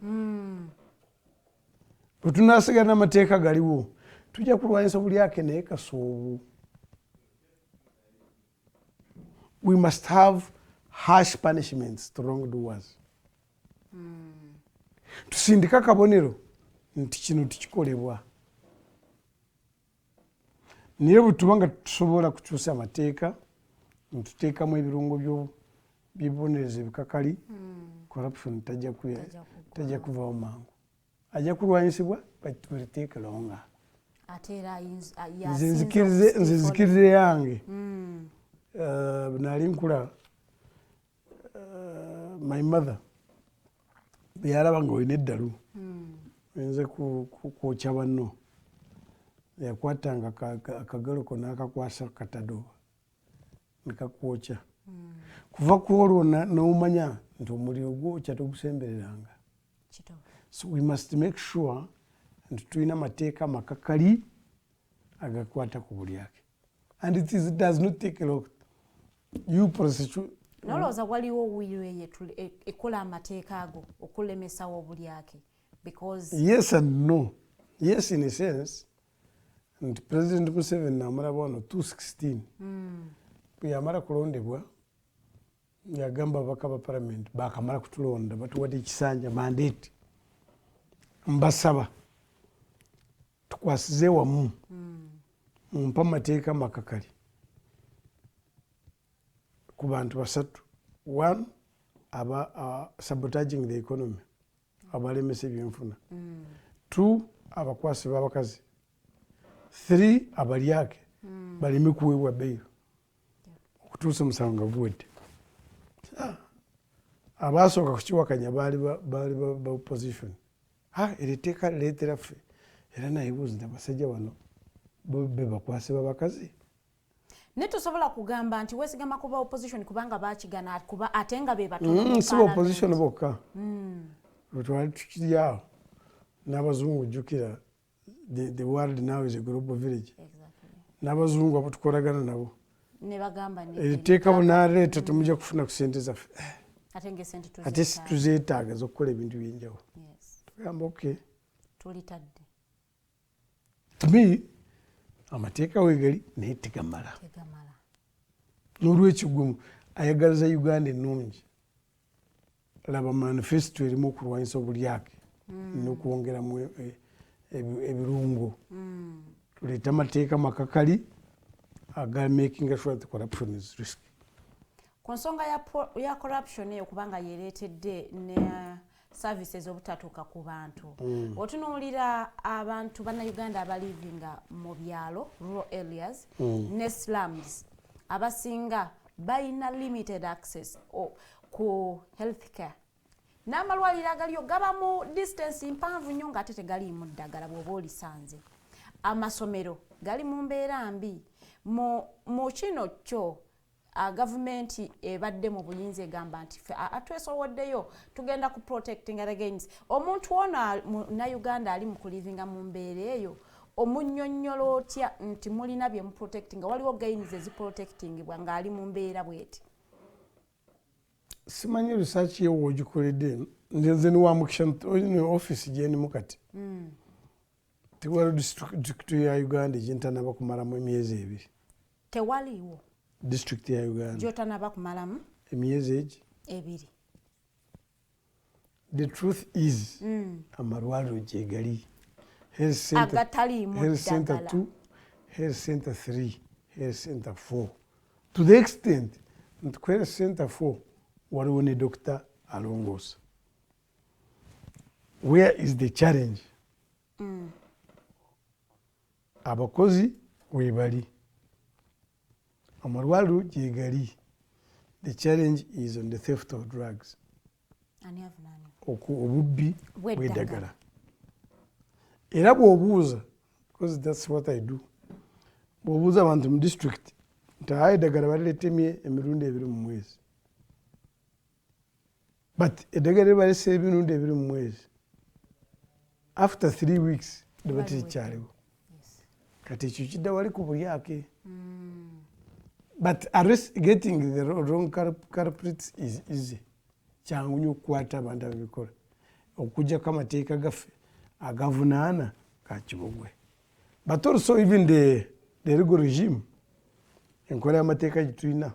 [SPEAKER 5] Bwe tunaasiga n'amateeka galiwo tujja kulwanyisa obulyake naye kasoobu. We must have harsh punishments to wrongdoers. Tusindika kabonero nti kino tikikolebwa. Naye bwe tuba nga tusobola kukyusa amateeka ntuteekamu ebirungo by'ebibonerezo ebikakali, corruption tajja kuvaawo mangu. Ajja kulwanyisibwa but will take longer. Nze nzikirize yange nali nkula my mother bwe yalaba nga olina eddalu oyinza kwokya banno yakwatanga akagalo ko n'akakwasa katado nekakwokya kuva ku olwo n'omanya nti omuliro gwokya togusembereranga. So we must make sure nti tulina amateeka amakakali agakwata ku bulyake and it does not take a lot. You prosecute
[SPEAKER 4] nolowooza waliwo wiire ekola amateeka ago okulemesawo obulyake because
[SPEAKER 5] yes and no. Yes in a sense nti President Museveni namulaba wano 2016 bwe yamala kulondebwa yagamba Abakaaba Parliament bakamala kutulonda batuwadde ekisanja mandate mbasaba tukwasize wamu mumpa amateeka amakakali ku bantu basatu. One, sabotaging the economy, abalemesa ebyenfuna. Two, abakwasi b'abakazi. Three, abalyake baleme kuweebwa bail okutuusa omusango nga guwedde. Abaasooka kukiwakanya baali ba opposition. Eryo etteeka lireetera ffe era nayebuuza nti abasajja bano be bakwasi b'abakazi.
[SPEAKER 4] Netusobola kugamba nti weesigama kuba opposition kubanga baakigana kuba ate nga be batono
[SPEAKER 5] si opposition bokka. Twali tukiri awo n'abazungu jjukira the world now is a global village. N'abazungu abo tukolagana nabo
[SPEAKER 4] ne bagamba
[SPEAKER 5] etteeka bunaleeta temujja kufuna ku ssente zaffe ate tuzeetaaga z'okukola ebintu by'enjawulo. Tugamba okay
[SPEAKER 4] tulitadde.
[SPEAKER 5] To me amateeka weegali naye tegamala. N'olwekyo gwe ayagaliza Uganda ennungi laba manifesto erimu okulwanyisa obulyake n'okwongeramu ebirungo tuleeta amateeka makakali aga making sure that corruption is risky.
[SPEAKER 4] Ku nsonga ya corruption eyo kubanga yereetedde ne services obutatuuka ku bantu otunuulira abantu bannauganda abalivinga mu byalo rural areas ne slums abasinga balina limited access ku healthcare n'amalwaliro agaliyo gaba mu distance mpanvu nnyo ng'ate tegaliimu ddagala bw'oba olisanze. Amasomero gali mu mbeera mbi mu kino kyo gavumenti ebadde mu buyinza egamba nti atwesoboddeyo tugenda ku protecting against omuntu ono munnayuganda ali mu kulivinga mu mbeera eyo omunnyonnyola otya nti mulina bye mu protecting waliwo gains eziprotectingibwa ng'ali mu mbeera bweti?
[SPEAKER 5] Simanyi research yewo ogikoledde nze ni wamukisha office gyendimu kati tewaliwo district ya Uganda gyentanaba kumalamu emyezi 2.
[SPEAKER 4] Tewaliwo
[SPEAKER 5] district ya Uganda
[SPEAKER 4] gyotanaba kumalamu
[SPEAKER 5] emyezi
[SPEAKER 4] 2.
[SPEAKER 5] The truth is amalwaliro gyegali
[SPEAKER 4] agataliimu
[SPEAKER 5] Health Center 2, Health Center 3, Health Center 4. To the extent nti ku Health Center 4 waliwo ne Dr. alongoosa. Where is the challenge? Abakozi weebali, amalwaliro gyegali. The challenge is on the theft of drugs. Obubbi bw'eddagala. Era bw'obuuza, because that's what I do, bw'obuuza abantu mu district nti eddagala balireetemye emirundi 2 mu mwezi. But eddagala balese emirundi 2 mu mwezi. After 3 weeks liba terikyaliwo. Kati ekyo kidda wali ku bulyake. But getting the wrong culprits is easy. Kyangu nnyo okukwata abantu ababikola. Okuggyako amateeka gaffe agavunaana ka kibogwe. But also even the legal regime, enkola y'amateeka gye tulina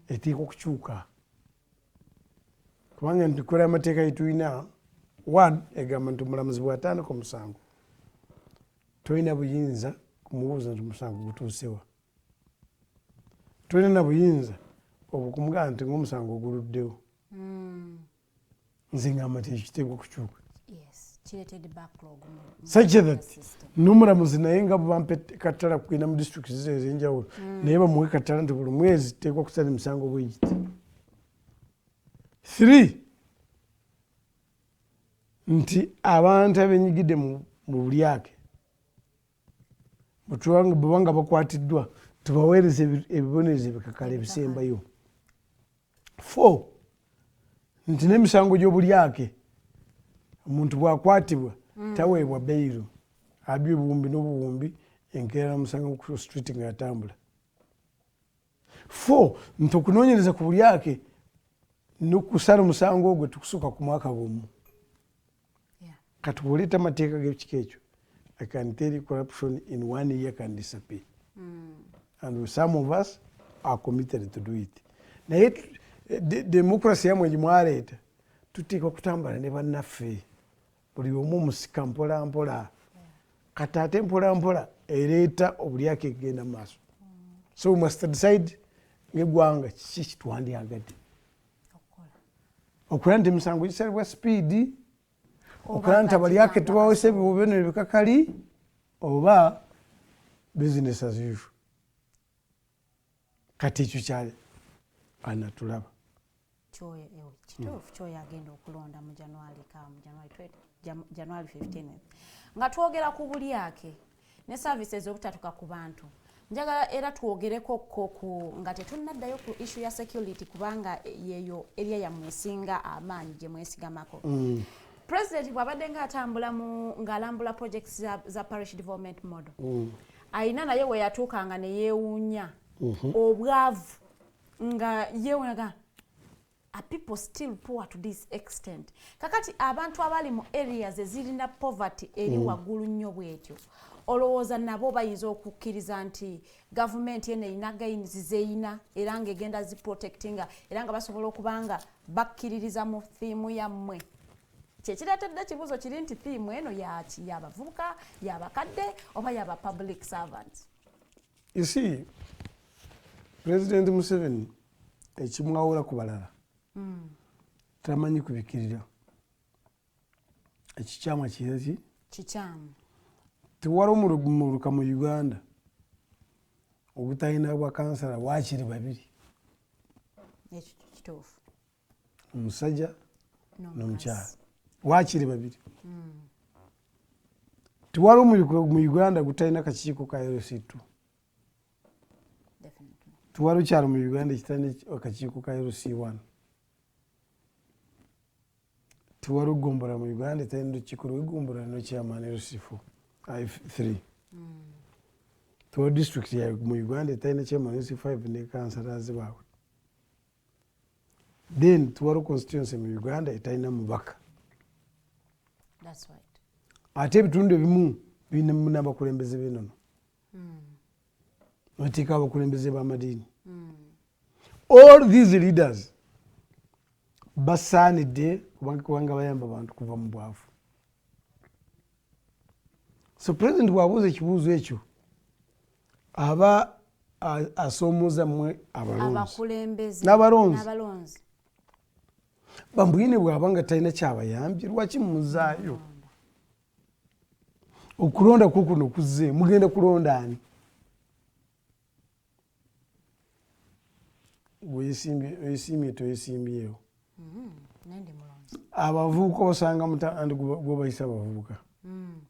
[SPEAKER 5] eteekwa okukyuka. Kubanga enkola y'amateeka gye tulina, 1 egamba nti omulamuzi bw'atandika omusango tolina buyinza kumubuuza nti omusango gutuusewa. Tolina buyinza obukumugamba nti ng'omusango oguluddewo. Nze ngamba nti ekiteekwa okukyuka. Such that n'omulamuzi naye nga bwebampa katala kugenda mu district ez'enjawulo naye bamuwe katala nti buli mwezi teekwa kusala emisango bwegiti. 3 nti abantu abenyigidde mu bulyake bwebanga bakwatiddwa tubaweereza ebibonerezo ebikakala ebisembayo. 4 nti n'emisango gy'obulyake omuntu bw'akwatibwa taweebwa beyiro, abye obuwumbi n'obuwumbi enkeera omusango ku street ng'atambula. 4 nti okunoonyereza ku bulyake n'okusala omusango ogwo tukusuka ku mwaka gumu. Kati bw'oleeta amateeka g'ekika ekyo, I can tell you corruption in 1 year can disappear. And some of us are committed to do it. Naye democracy yamwe gye mwaleeta tuteekwa kutambula ne bannaffe buli omu musika mpola mpola. Kati ate mpola mpola ereeta obulyake kugenda mu maaso. So we must decide ng'eggwanga kiki kitwandyagadde. Okulaba nti emisango gisalibwa speed, okulaba nti abalyake tubawesa ebibonero bikakali, oba business as usual. Kati ekyo kyali anatulaba.
[SPEAKER 4] Kituufu kyoyo agenda okulonda mu January 15 nga twogera ku bulyake ne services obutatuuka ku bantu. Njagala era twogereko nga tetunnaddayo ku issue ya security kubanga yeyo area yammwe esinga amaanyi gye mwesigamako. President bw'abadde ng'atambula ng'alambula projects za parish development model. Ayina naye we yatuukanga ne yeewuunya obwavu nga yeewuunya are people still poor to this extent. Kakati abantu abali mu areas ezirina poverty eri waggulu nnyo bwetyo olowooza nabo bayinza okukkiriza nti gavumenti eno erina gains zeyina era ng'egenda ziprotectinga era nga basobola okuba nga bakkiririza mu thiimu yammwe kyekireetedde ekibuuzo kiri nti theme eno yabavubuka yabakadde oba yaba public servants.
[SPEAKER 5] You see, President Museveni ekimwawula ku balala tamanyi kubikirira. Ekikyamu kiraki?
[SPEAKER 4] Kikyamu.
[SPEAKER 5] Tewali omuluka mu Uganda obutalina bwa kansala waakiri babiri.
[SPEAKER 4] Ekyo kituufu.
[SPEAKER 5] Omusajja n'omukyala waakiri babiri. Tewali omuluka mu Uganda gutalina kakiiko ka LC2. Tewali kyalo mu Uganda ekitalina akakiiko ka LC1. Tewali ggombolola mu Uganda etalina olukiiko lw'eggombolola n'ekyaman LC4 I3. Tewali district mu Uganda etalina chairman LC5 ne kansalazi baabwe. Then tewali constituency mu Uganda etalina mubaka.
[SPEAKER 4] That's right.
[SPEAKER 5] Ate ebitundu ebimu birina n'abakulembeze b'ennono. Bateeka abakulembeze b'amadiini. All these leaders basaanidde kubanga bayamba abantu kuva mu bwavu. So president bw'abuuza ekibuuzo ekyo aba asoomooza mmwe
[SPEAKER 4] abakulembeze
[SPEAKER 5] n'abalonzi. Bambwine bw'aba nga talina kyabayambye lwaki mumuzaayo? Okulonda kuno kuzze mugenda kulonda ani? Weesiimye toyeesiimyewo. Abavubuka osanga mutandi gwe bayise abavubuka.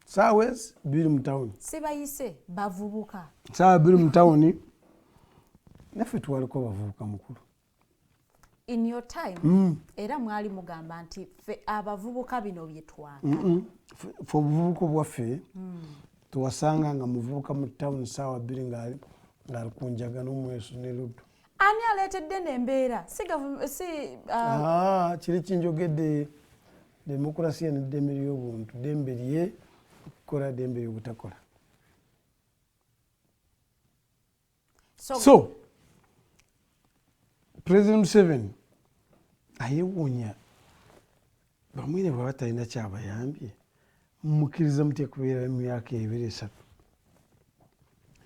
[SPEAKER 5] Saawezi biri mu tawuni.
[SPEAKER 4] Si bayise bavubuka.
[SPEAKER 5] Saawa biri mu tawuni naffe tuwaliko abavubuka mukulu.
[SPEAKER 4] In your time, era mwali mugamba nti fe abavubuka bino bye twanga.
[SPEAKER 5] Fe obuvubuka bwaffe tuwasanga nga muvubuka mu tawuni saawa bbiri ng'ali ku njaga n'omweso ne luddo.
[SPEAKER 4] Ani aleetedde n'embeera?
[SPEAKER 5] Kiri kinjogedde demokulasiya n'eddembe ly'obuntu, ddembe lye okukola, ddembe ly'obutakola. So President Museveni ayewuunya bamwine bwaba talina kyabayambye mumukkiriza mutya kubeera emyaka 2-3.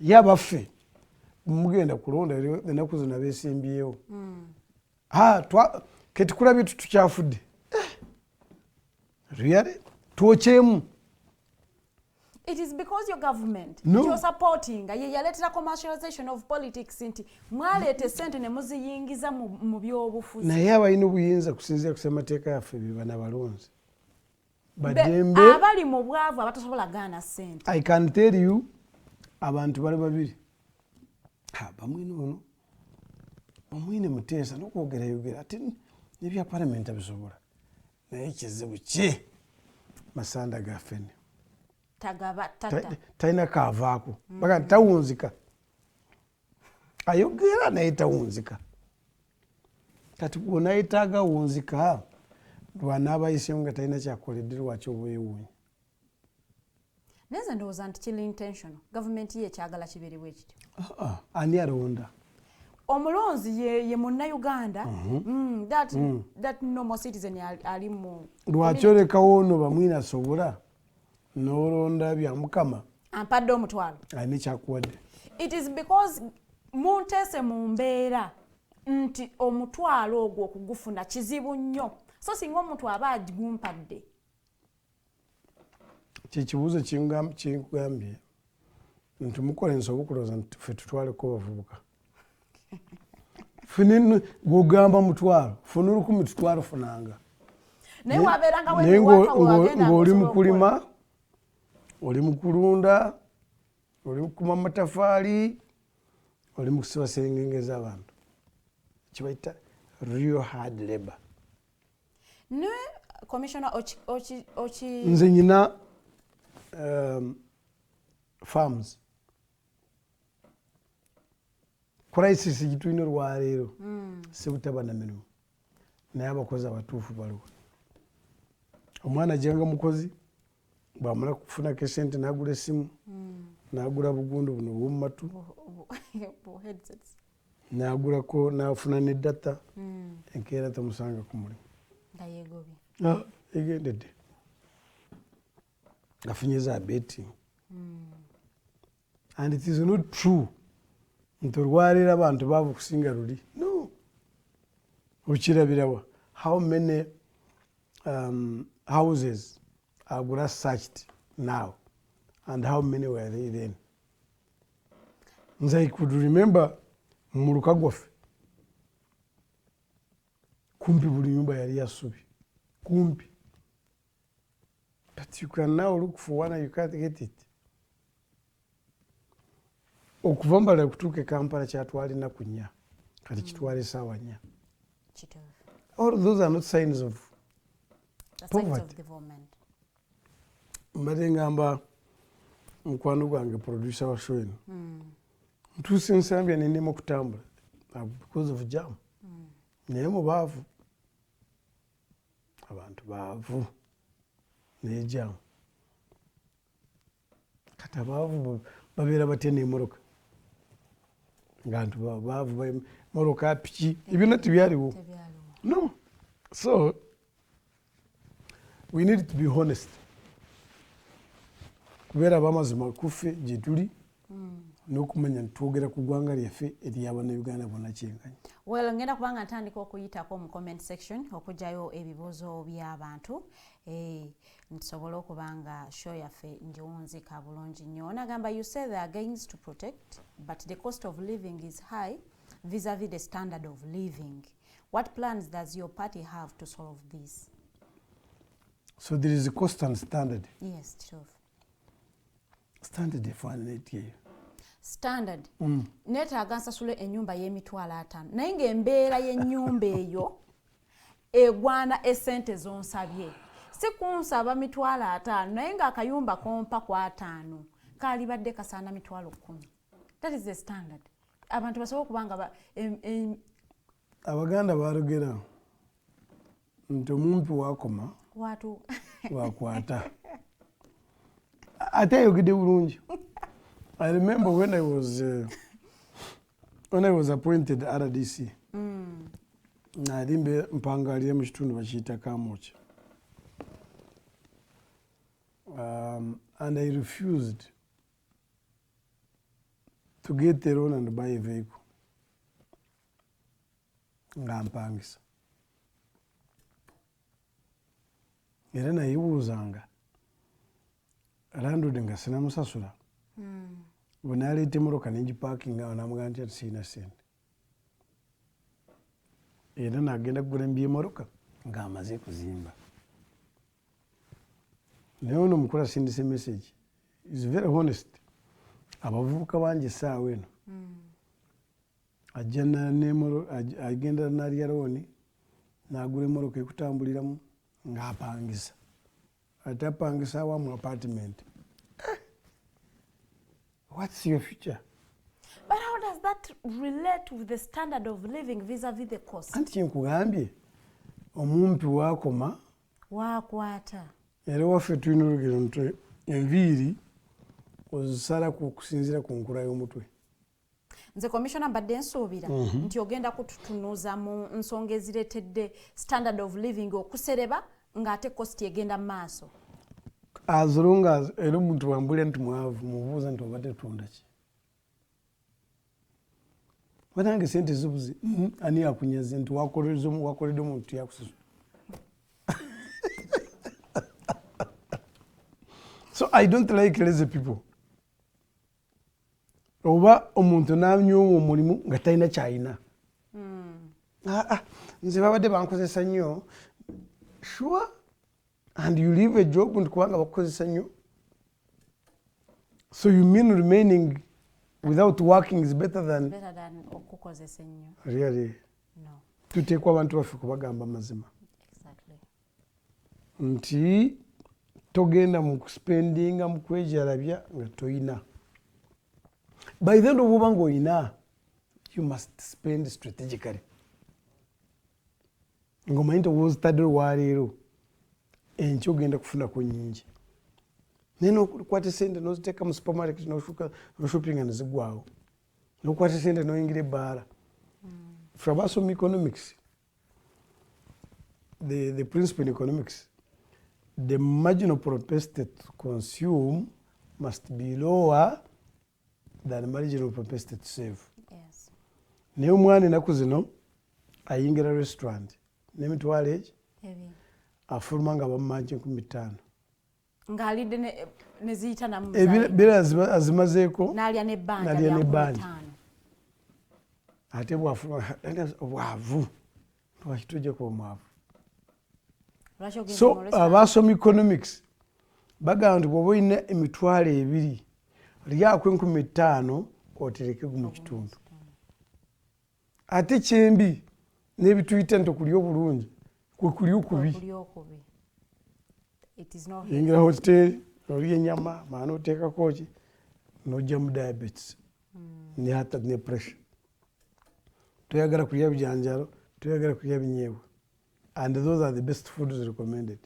[SPEAKER 5] Ye abaffe mugenda kulonda ennaku zonna beesimbyewo. Ketukulabye tukyafudde. Really? Twokyemu.
[SPEAKER 4] It is because your government you're supporting yaleetera commercialization of politics nti mwaleeta sente ne muziyingiza mu byobufuzi.
[SPEAKER 5] Naye abalina obuyinza kusinziira ku ssemateeka yaffe be bana balonzi. Badembe
[SPEAKER 4] abali mu bwavu abatasobola gaana sente.
[SPEAKER 5] I can tell you abantu bali babiri. Bamwine ono bamwine muteesa n'okwogera ate n'ebya palamenti abisobola. Naye ekizibu ki masanda gaffe ne talina kaavaako baga tawunzika. Ayogera naye tawunzika. Kati bw'onaayetaaga wunzika lw'anaaba ayiseemu nga talina kyakoledde lwaki oba weewuunya.
[SPEAKER 4] Neze ndowooza nti kiri intentional. Gavumenti ye ekyagala kibeerewo ekityo.
[SPEAKER 5] Ani alonda?
[SPEAKER 4] Omulonzi ye munnauganda. That normal citizen ali mu.
[SPEAKER 5] Lwaki olekawo ono bamwine asobola n'olonda bya Mukama
[SPEAKER 4] ampadde omutwalo.
[SPEAKER 5] Alina kyakuwadde.
[SPEAKER 4] It is because munteese mu mbeera nti omutwalo ogwo okugufuna kizibu nnyo. So singa omuntu aba agumpadde.
[SPEAKER 5] Kyekibuuzo kinkugambye nti mukola ensobi okulowooza nti ffe tutwaleko bavubuka. Gw'ogamba mutwalo funa 10 tutwalo funanga.
[SPEAKER 4] Naye wabeeranga
[SPEAKER 5] ng'oli mu kulima, oli mu kulunda, oli mu kuma amataffaali, oli mu kusiba sengenge z'abantu. Kibayita real hard labor.
[SPEAKER 4] Ne Commissioner Ochi
[SPEAKER 5] nze nyina farms. Crisis gitulina olwaleero sebutaba na mirimu naye abakozi abatuufu baliwo. Omwana ajjanga mukozi bw'amala kufunako esente n'agula essimu n'agula bugundu buno obw'omu matu n'agulako n'afuna n'eddata enkeera tamusanga ku mulimu. Egendedde. ngafunye za betting and it is not true nti olwaleero abantu baavu kusinga luli. No, okirabirawa how many houses are searched now and how many were they then. Nze I could remember mu luka gwaffe kumpi buli nyumba yali ya ssubi kumpi, but you can now look for one and you can't get it. Okuva mbala kutuuka e Kampala kyatwala ennaku 4 kati kitwala essaawa 4. All those are not signs of poverty. Mbadde ngamba mukwano gwange producer wa show eno ntuuse nsambya nennema okutambula because of jam naye mubaavu abantu baavu naye jam kati abaavu babeera batya n'emmotoka ng'abantu baavu mmotoka piki ebyonna tebyaliwo. No, so we need to be honest kubeera ab'amazima kuffe gye tuli n'okumanya nti twogera ku ggwanga lyaffe ery'Abannayuganda bonna kyenkanya.
[SPEAKER 4] Well, ngenda kubanga ntandika okuyitako mu comment section okugyayo ebibuuzo by'abantu ntusobole okuba nga show yaffe ngiwunzika bulungi nnyo. Onagamba you say they are gains to protect but the cost of living is high vis-a-vis the standard of living. What plans does your party have to solve this?
[SPEAKER 5] So there is a cost and standard.
[SPEAKER 4] Yes, sure.
[SPEAKER 5] Standard efaanana etya?
[SPEAKER 4] Standard neetaaga nsasule ennyumba y'emitwalo 5 naye ng'embeera y'ennyumba eyo egwana essente zonsabye, si kunsaba mitwalo 5 naye ng'akayumba kompa ku 5 kaalibadde kasaana mitwalo 10. That is the standard. Abantu basobola okubanga
[SPEAKER 5] Abaganda balogera nti omumpi wakoma wakwata. Ate ayogedde bulungi. I remember when I was appointed RDC. Nali mpangalira mu kitundu bakiyita Kamocha. And I refused to get a loan and buy a vehicle. Nga mpangisa. Era nayebuuzanga landlord nga sinamusasula. Bwe naleeta emmotoka nengipakinga awo namugamba nti ati sirina ssente. Era n'agenda kugula emmotoka ng'amaze kuzimba. Naye ono omukulu asindise message is very honest. Abavubuka bangi essaawa eno agenda n'alya looni n'agula emmotoka ekutambuliramu ng'apangisa. Ate apangisa awamu apartment. What's your future?
[SPEAKER 4] But how does that relate with the standard of living vis-a-vis the cost?
[SPEAKER 5] Anti kyenkugambye omumpi wakoma
[SPEAKER 4] wakwata.
[SPEAKER 5] Era waffe tulina olugero nti enviiri ozisala kusinziira ku nkula y'omutwe.
[SPEAKER 4] Nze commissioner mbadde nsuubira nti ogenda kututunuuza mu nsonga ezireetedde standard of living okusereba ng'ate cost egenda mu maaso.
[SPEAKER 5] As long as era omuntu wambulira nti mwavu mubuuza nti obadde tutunda ki. Banange sente zibuze ani akunyaze nti wakoledde omuntu yakusasula. So I don't like lazy people. Oba omuntu n'anyoowa omulimu nga talina kyalina. Nze babadde bankozesa nnyo. Sure. And you leave a job nti kubanga bakukozesa nnyo. So you mean remaining without working is better than
[SPEAKER 4] okukozesa ennyo?
[SPEAKER 5] Really?
[SPEAKER 4] No.
[SPEAKER 5] Tuteekwa abantu baffe kubagamba amazima.
[SPEAKER 4] Exactly.
[SPEAKER 5] Nti togenda mu kuspendinga mu kwejalabya nga toyina. By the end of oba ng'oyina, you must spend strategically. Ng'omanyi nti owoozitadde olwaleero enkya ogenda kufunako nnyingi. Naye n'okwata essente n'oziteeka mu supermarket n'oshopinga ne ziggwawo. N'okwata essente n'oyingira ebbaala. Ffe abasoma economics, the principle in economics, the marginal propensity to consume must be lower than marginal propensity to save.
[SPEAKER 4] Yes.
[SPEAKER 5] Naye omwana ennaku zino ayingira restaurant n'emitwalo egi afuluma nga bamumanja 15
[SPEAKER 4] ng'alidde ne ziyita
[SPEAKER 5] ebira azimazeeko
[SPEAKER 4] n'alya
[SPEAKER 5] n'alya n'ebbanja ate bwafuluma obwavu twakitujjako omwavu. So abasoma economics bagamba nti bw'oba olina emitwalo 2 lyako 15 otereke mu kitundu. Ate kyembi n'ebituyita nti okulya obulungi kwe kulya okubi. Yingira hoteri olya ennyama maana oteekako ki n'ojja mu diabetes ne pressure. Toyagala kulya bijanjalo, toyagala kulya binyeebwa. And those are the best foods recommended.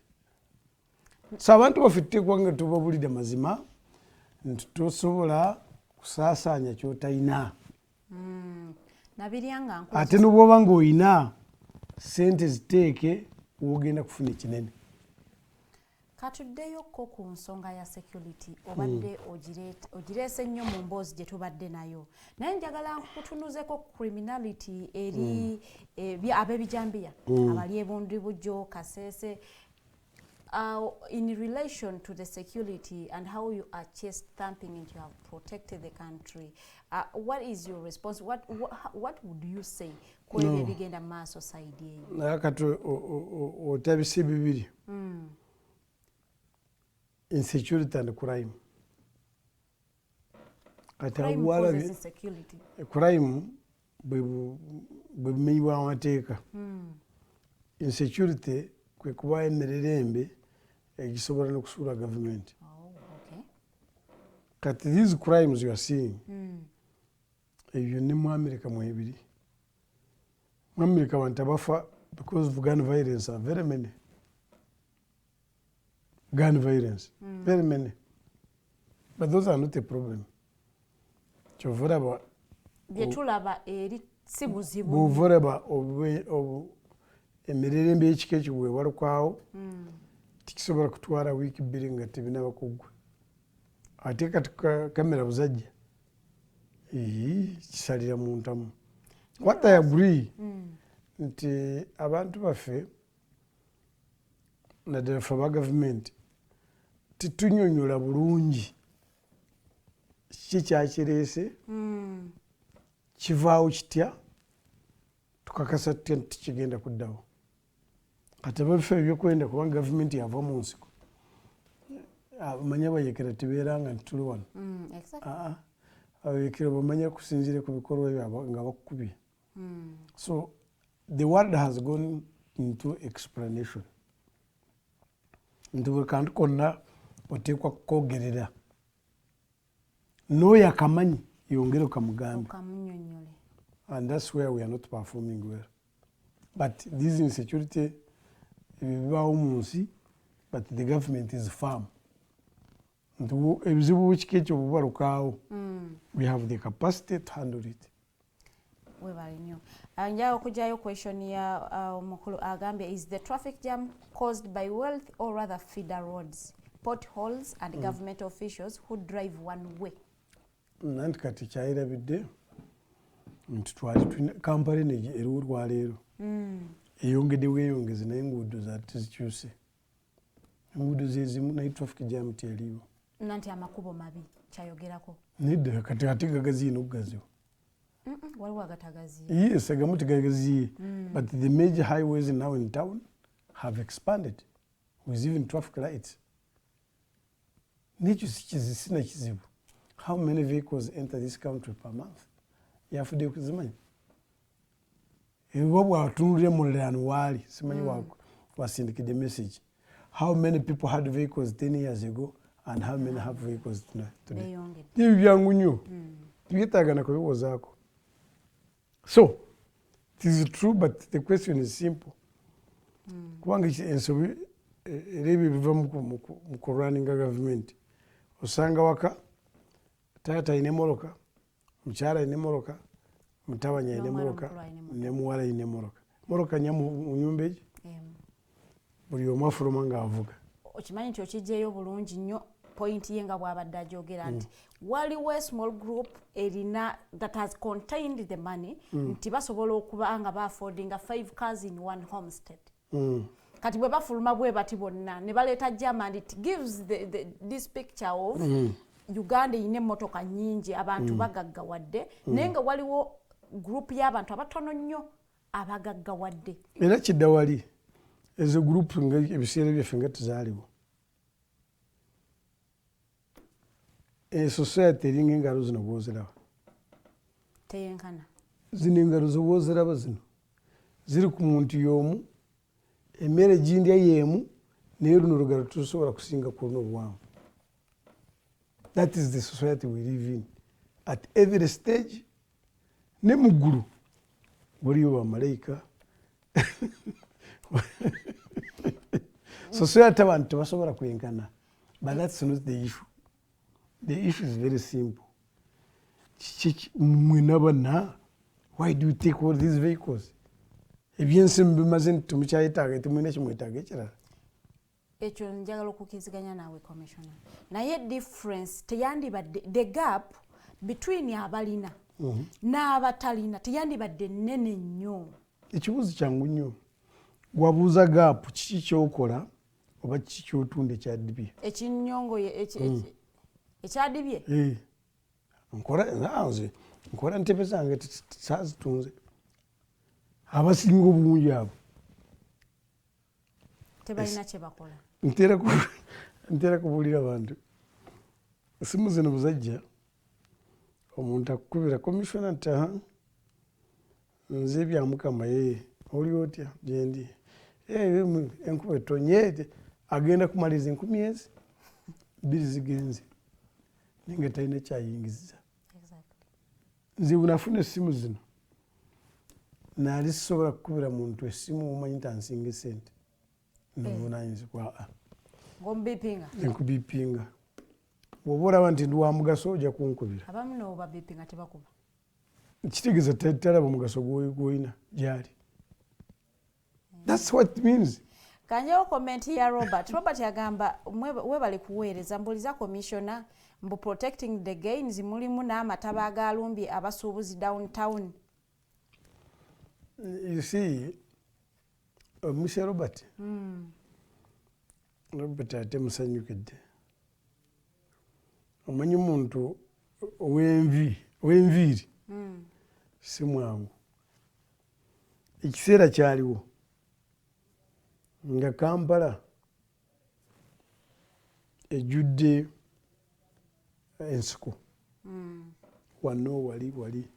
[SPEAKER 5] So abantu baffe tuteekwa nga tubabulidde mazima nti tosobola kusaasaanya ky'otalina. Ate n'obwoba ng'olina ssente ziteeke w'ogenda kufuna ekinene.
[SPEAKER 4] Katuddeyoko ku nsonga ya security obadde ogireese nnyo mu mboozi gye tubadde nayo, naye njagala kutunuzeko criminality eri ab'ebijambiya abali ebundi bujjo Kasese in relation to the security and how you are chest thumping and you have protected the country. What is your response? What would you say ku ebyo ebigenda mu maaso side eyo?
[SPEAKER 5] Naye kati otabise bibiri. Insecurity and crime.
[SPEAKER 4] Crime causes insecurity.
[SPEAKER 5] Crime bwe bumenyi bw'amateeka. Insecurity kwe kuba emmere embi egisobola n'okusuula gavumenti. Kati these crimes you are seeing ebyo ne mu America mwebiri. Mu America abantu abafa because of gun violence are very many. Gun violence, very many. But those are not a problem.
[SPEAKER 4] Byetulaba eri si buzibu.
[SPEAKER 5] Bw'ovalaba emirire embi ekika ekyo bw'ebalukwawo tikisobola kutwala wiiki 2 nga tebinaba kuggwa. Ate kati kamera buzajja kisalira mu ntamu. What I agree nti abantu baffe naddala ffe aba gavumenti titunyonyola bulungi kiki kyakireese kivaawo kitya tukakasa tutya nti tikigenda kuddawo. Kati abaffe ebyokwenda kubanga gavumenti yava mu nsiko abamanya bayekera tebeeranga nti tuli wano. Abayekera bamanya kusinziira ku bikolwa ebyo nga bakukubye. So the world has gone into explanation. Nti buli kantu konna oteekwa kukoogerera n'oyo akamanyi yongere okamugambe. And that's where we are not performing well. But this insecurity ebibaawo mu nsi, but the government is firm. Nti ebizibu bw'ekika ekyo bubalukaawo, we have the capacity to handle it.
[SPEAKER 4] Webali nnyo. Njaga okugyayo question ya omukulu agambye, is the traffic jam caused by wealth or rather feeder roads, potholes and government officials who drive one way?
[SPEAKER 5] Nanti kati kyayirabidde nti twali tulina Kampala eriwo lwaleero eyongedde weeyongeze naye enguudo tezikyuse. Enguudo zezimu naye traffic jam teriiwo.
[SPEAKER 4] Nanti amakubo mabi kyayogerako.
[SPEAKER 5] Nedda kati ate gagaziye n'okugaziwa.
[SPEAKER 4] Waliwo agatagaziye.
[SPEAKER 5] Yes, agamu tegagaziye. But the major highways now in town have expanded with even traffic lights. N'ekyo sina kizibu. How many vehicles enter this country per month? Yafudde okuzimanya. Ewa bw'atunulira muliraano waali simanyi wasindikidde message. How many people had vehicles 10 years ago and how many have vehicles today? Ebyo byangu nnyo. Tubyetaaga na kubiwozaako. So, it is true, but the question is simple. Kubanga ensobi era ebyo biva mu kurunninga gavumenti. Osanga waka taata ayina emmotoka, mukyala ayina emmotoka, mutabani ayina emmotoka, ne muwala ayina emmotoka. Emmotoka nnya mu nnyumba egi buli omu afuluma ng'avuga.
[SPEAKER 4] okimanyi nti okijjayo bulungi nnyo point ye nga bw'abadde agyogera nti waliwo a small group erina that has contained the money nti basobola okuba nga baaffordinga 5 cars in one homestead. Kati bwe bafuluma bwe bati bonna ne baleeta German, it gives this picture of Uganda ine emmotoka nnyingi abantu bagaggawadde naye nga waliwo group y'abantu abatono nnyo abagaggawadde.
[SPEAKER 5] Era kidda wali ezo group nga ebiseera byaffe nga tuzaaliwo. Society eringa engalo zino bwoziraba
[SPEAKER 4] teyenkana.
[SPEAKER 5] Zino engalo zobwoziraba zino ziri ku muntu y'omu, emmere gindya y'emu, naye luno olugalo tusobola kusinga kwona obuwanvu. That is the society we live in at every stage. Ne mu ggulu waliyo bamalayika. Society abantu tebasobola kwenkana, but that's not the issue. The issue is very simple. Why do you take all these vehicles? Ebyensi bimaze nti temukyayetaaga, temulina kyemwetaaga ekirala.
[SPEAKER 4] Ekyo njagala okukiziganya naawe commissioner. Naye difference teyandibadde, the gap between abalina n'abatalina teyandibadde nnene nnyo.
[SPEAKER 5] Ekibuuzo kyangu nnyo. Wabuuza gap kiki kyokola oba kiki kyotunda ekyadibye?
[SPEAKER 4] Ekinnyongo ekyadibye?
[SPEAKER 5] Nkola ntebe zange saazitunze. Abasinga obungi abo
[SPEAKER 4] tebalina kye bakola.
[SPEAKER 5] Ntera kubuulira abantu esimu zino buzajja omuntu akukubira commissioner nti nze bya Mukama oli otya gyendi enkuba etonye agenda kumaliriza 10 ezi 2 zigenze ninga talina kyayingiza. Nze bunafuna essimu zino naali sisobola kukubira muntu essimu omanyi nti ansinga sente nobuvunanyizibwa
[SPEAKER 4] ng'omubipinga
[SPEAKER 5] enkubipinga bw'oba olaba nti ndi wa mugaso ojja kunkubira.
[SPEAKER 4] Abamu n'obabipinga tebakuba.
[SPEAKER 5] Kitegeeza talaba mugaso gw'olina gyali. That's what it means.
[SPEAKER 4] Kanjewo komenti ya Robert. Robert yagamba webali kuweereza mbuliza commissioner mbu protecting the gains mulimu n'amataba agalumbye abasuubuzi downtown.
[SPEAKER 5] You see, Mr. Robert. Robert ate musanyukidde. Omanyi muntu ow'enviiri si mwangu. Ekiseera kyaliwo nga Kampala ejjudde ensiko wano wali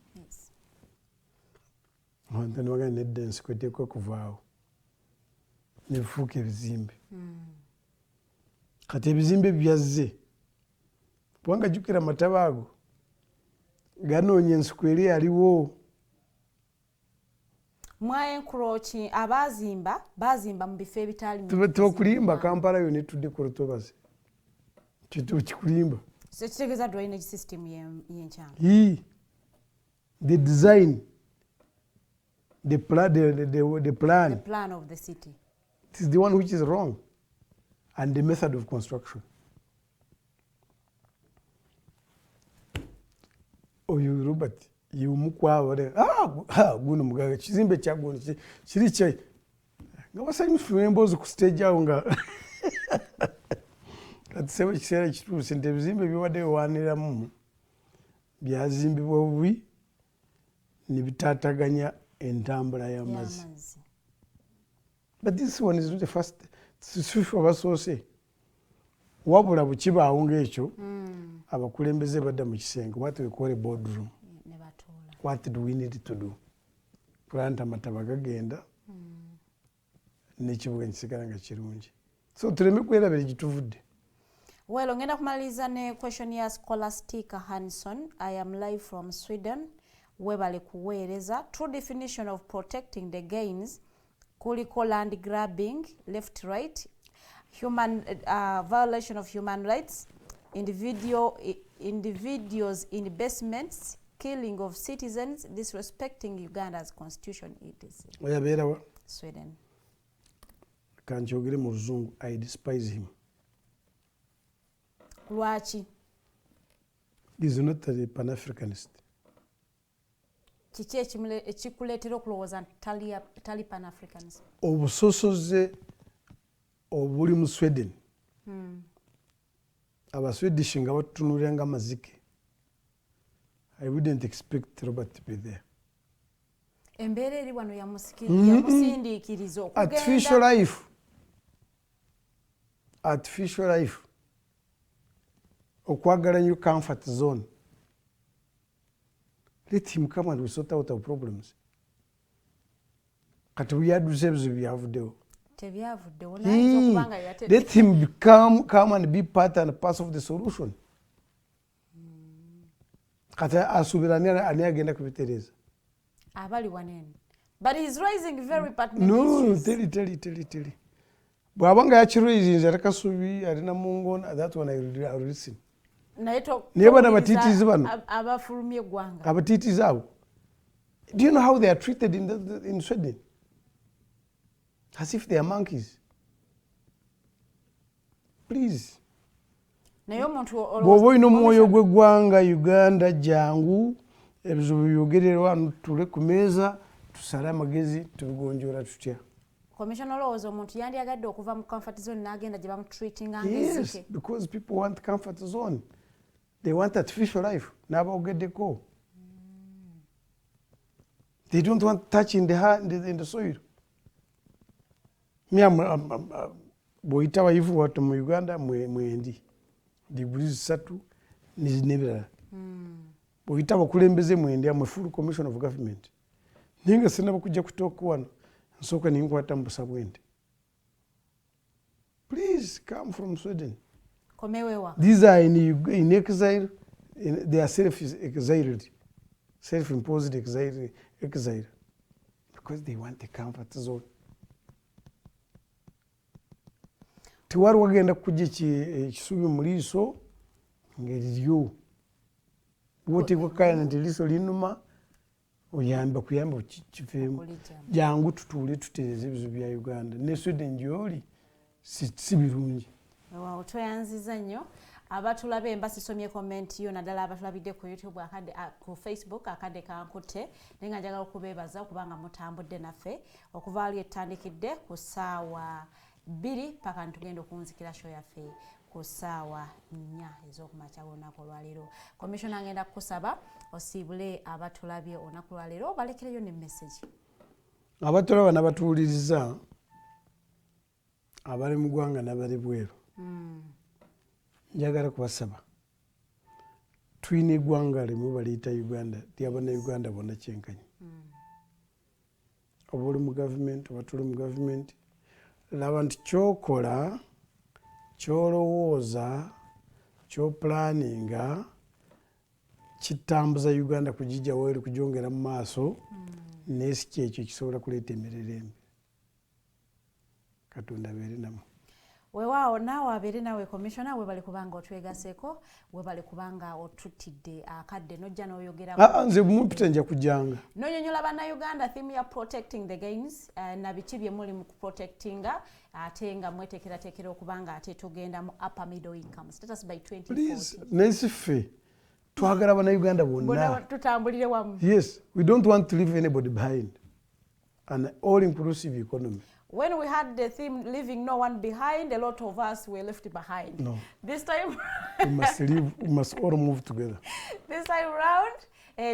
[SPEAKER 5] abantu ne bagamba nedda ensiko eteekwa kuvaawo ne bifuuka ebizimbe. Kati ebizimbe byazze kubanga jjukira amataba ago ganoonya ensiko eri yaliwo.
[SPEAKER 4] Mwaenkrochi bazimba mu bifo ebitali
[SPEAKER 5] tebakulimba. Kampala yo netudde ku lutobazi kikulimba.
[SPEAKER 4] Kitegeeza drainage system y'enkyanga.
[SPEAKER 5] The design, the plan
[SPEAKER 4] of the city.
[SPEAKER 5] It is the one which is wrong, and the method of construction. Oyo Robert y'omukwabo guno mugaga kizimbe kyaguno kiri kye nga basanyufu emboozi ku stage awo nga kati sebo ekiseera ekituuse nti ebizimbe biwadde biwaaniramu byazimbibwa bubi ne bitaataganya entambula y'amazzi. But this one is not the first. Sifu abasoose wabula bukibaawo ng'ekyo abakulembeze badda mu kisenge. What we call a boardroom. What do we need to do? Plant amataba gagenda n'ekibuga kisigala nga kirungi. So tuleme kwerabira gituvudde.
[SPEAKER 4] Well, ngenda kumaliriza ne question ya Scholastica Hanson. I am live from Sweden. Webale kuweereza. True definition of protecting the gains kuliko land grabbing, left right, human violation of human rights, individuals in basements, killing of citizens, disrespecting Uganda's constitution. It is
[SPEAKER 5] Oyabeera wa?
[SPEAKER 4] Sweden.
[SPEAKER 5] Kankyogere mu Luzungu. I despise him.
[SPEAKER 4] lwaki
[SPEAKER 5] is not a Pan-Africanist.
[SPEAKER 4] kiki ekikuleetera okulowooza nti tali pan-africanism?
[SPEAKER 5] Obusosoze obuli mu Sweden, Abaswedish nga batutunulira nga amazike. I wouldn't expect Robert to be there.
[SPEAKER 4] Embeera eri wano yamusindiikiriza okugenda. Artificial life. Okwagala new comfort zone. Let him come and we sort out our problems. Kati byaduze ebizibu byavuddewo. Tebyavuddewo nayinza okuba nga
[SPEAKER 5] let him come and be part and parcel of the solution. Kati asuubira ani agenda kubitereeza.
[SPEAKER 4] Abali wanene. But he's raising very pertinent
[SPEAKER 5] no,
[SPEAKER 4] issues.
[SPEAKER 5] Tell. Bw'aba nga yakiraisinze atakasubi alina mungo, that one I'll listen. Naye bano abatiitiizi bano
[SPEAKER 4] abafulumya eggwanga.
[SPEAKER 5] Abatiitiizi abo. Do you know how they are treated in Sweden? As if they are monkeys. Please.
[SPEAKER 4] Naye omuntu
[SPEAKER 5] bw'oba olina omwoyo gw'eggwanga Uganda jangu ebizibu byogererwa tule ku meeza tusale amagezi tubigonjoola tutya.
[SPEAKER 4] Commissioner olowooza omuntu yandiyagadde okuva mu comfort zone n'agenda gye bamutreatinga
[SPEAKER 5] Yes,
[SPEAKER 4] ng'ezzike.
[SPEAKER 5] because people want comfort zone. They want artificial life. N'abaogeddeko. They don't want touch in the soil. Bw'oyita abayivu wattu mu Uganda mwendi. Diguli 3 n'ebirala. Bw'oyita abakulembeze mwendi amwe full commission of government. Naye nga sinaba kujja kutooka wano nsooka ninkwata mu busa bw'ente. Please come from Sweden.
[SPEAKER 4] Komewewa.
[SPEAKER 5] These are in exile. They are self-exiled, self-imposed exile because they want a comfort zone. Tiwari wagenda kujja ekisubi mu liiso ng'eriryo. Bw'oteekwa kaya nti liiso linuma oyamba kuyamba kiveemu. Jangu tutuule tutereeze ebizibu bya Uganda. Ne Sweden gy'oli si birungi.
[SPEAKER 4] Waaw, tweyanziza nnyo. Abatulabe mbasisomye comment yo naddala abatulabidde ku YouTube ku Facebook akadde kankutte naye nga njagala okubeebaza okubanga mutambudde naffe okuva ali ettandikidde ku ssaawa 2 paka ntugenda okunzikira show yaffe ku ssaawa 4 ez'okumakya olunaku olwaleero. Commissioner agenda kukusaba osiibule abatulabye olunaku lwaleero balekereyo ne message.
[SPEAKER 5] Abatulaba n'abatuwuliriza abali mu ggwanga n'abali bweru. Njagala kubasaba tulina eggwanga limu baliyita Uganda ly'Abannayuganda bonna kyenkanyi. Oba oli mu gavumenti oba tuli mu gavumenti laba nti kyokola kyolowooza kyopulaninga kitambuza Uganda kugijja weeri kugyongera mu maaso n'esi kyekyo kisobola kuleeta emirere embi. Katonda abeere namwe.
[SPEAKER 4] Weewaawo naawe abeere nawe commissioner webale kubanga otwegaseko webale kubanga otutidde akadde nojja n'oyogera.
[SPEAKER 5] Nze mumpita nja kujjanga.
[SPEAKER 4] Nonyonyola bannayuganda theme ya protecting the gains na biki bye muli mu kuprotectinga ate nga mweteekerateekera okubanga ate tugenda mu upper middle income status by 2040.
[SPEAKER 5] Please, nensi ffe twagala bannayuganda bonna
[SPEAKER 4] tutambulire wamu.
[SPEAKER 5] Yes, we don't want to leave anybody behind. An all-inclusive economy.
[SPEAKER 4] When we had the theme leaving no one behind, a lot of us were left behind.
[SPEAKER 5] No.
[SPEAKER 4] This time
[SPEAKER 5] we must all move together.
[SPEAKER 4] This time round,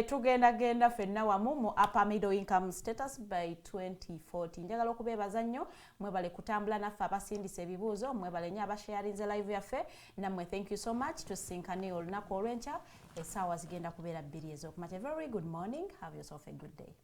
[SPEAKER 4] tugenda fenna wamu mu upper middle income status by 2040. Njagala okubeebaza nnyo mwebale kutambula naffe abasindisa ebibuuzo mwebale nnyo abasharinze live yaffe nammwe thank you so much tusinkane olunaku olw'enkya essaawa zigenda kubeera 2 ez'okumakya. Very good morning, have yourself a good day.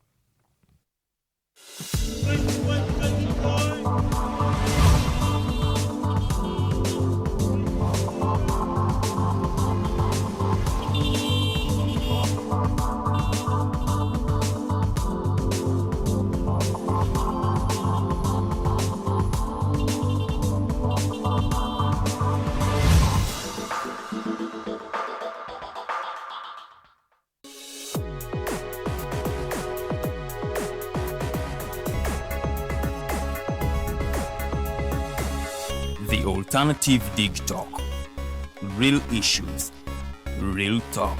[SPEAKER 1] The Alternative Dig Talk. real issues, real talk.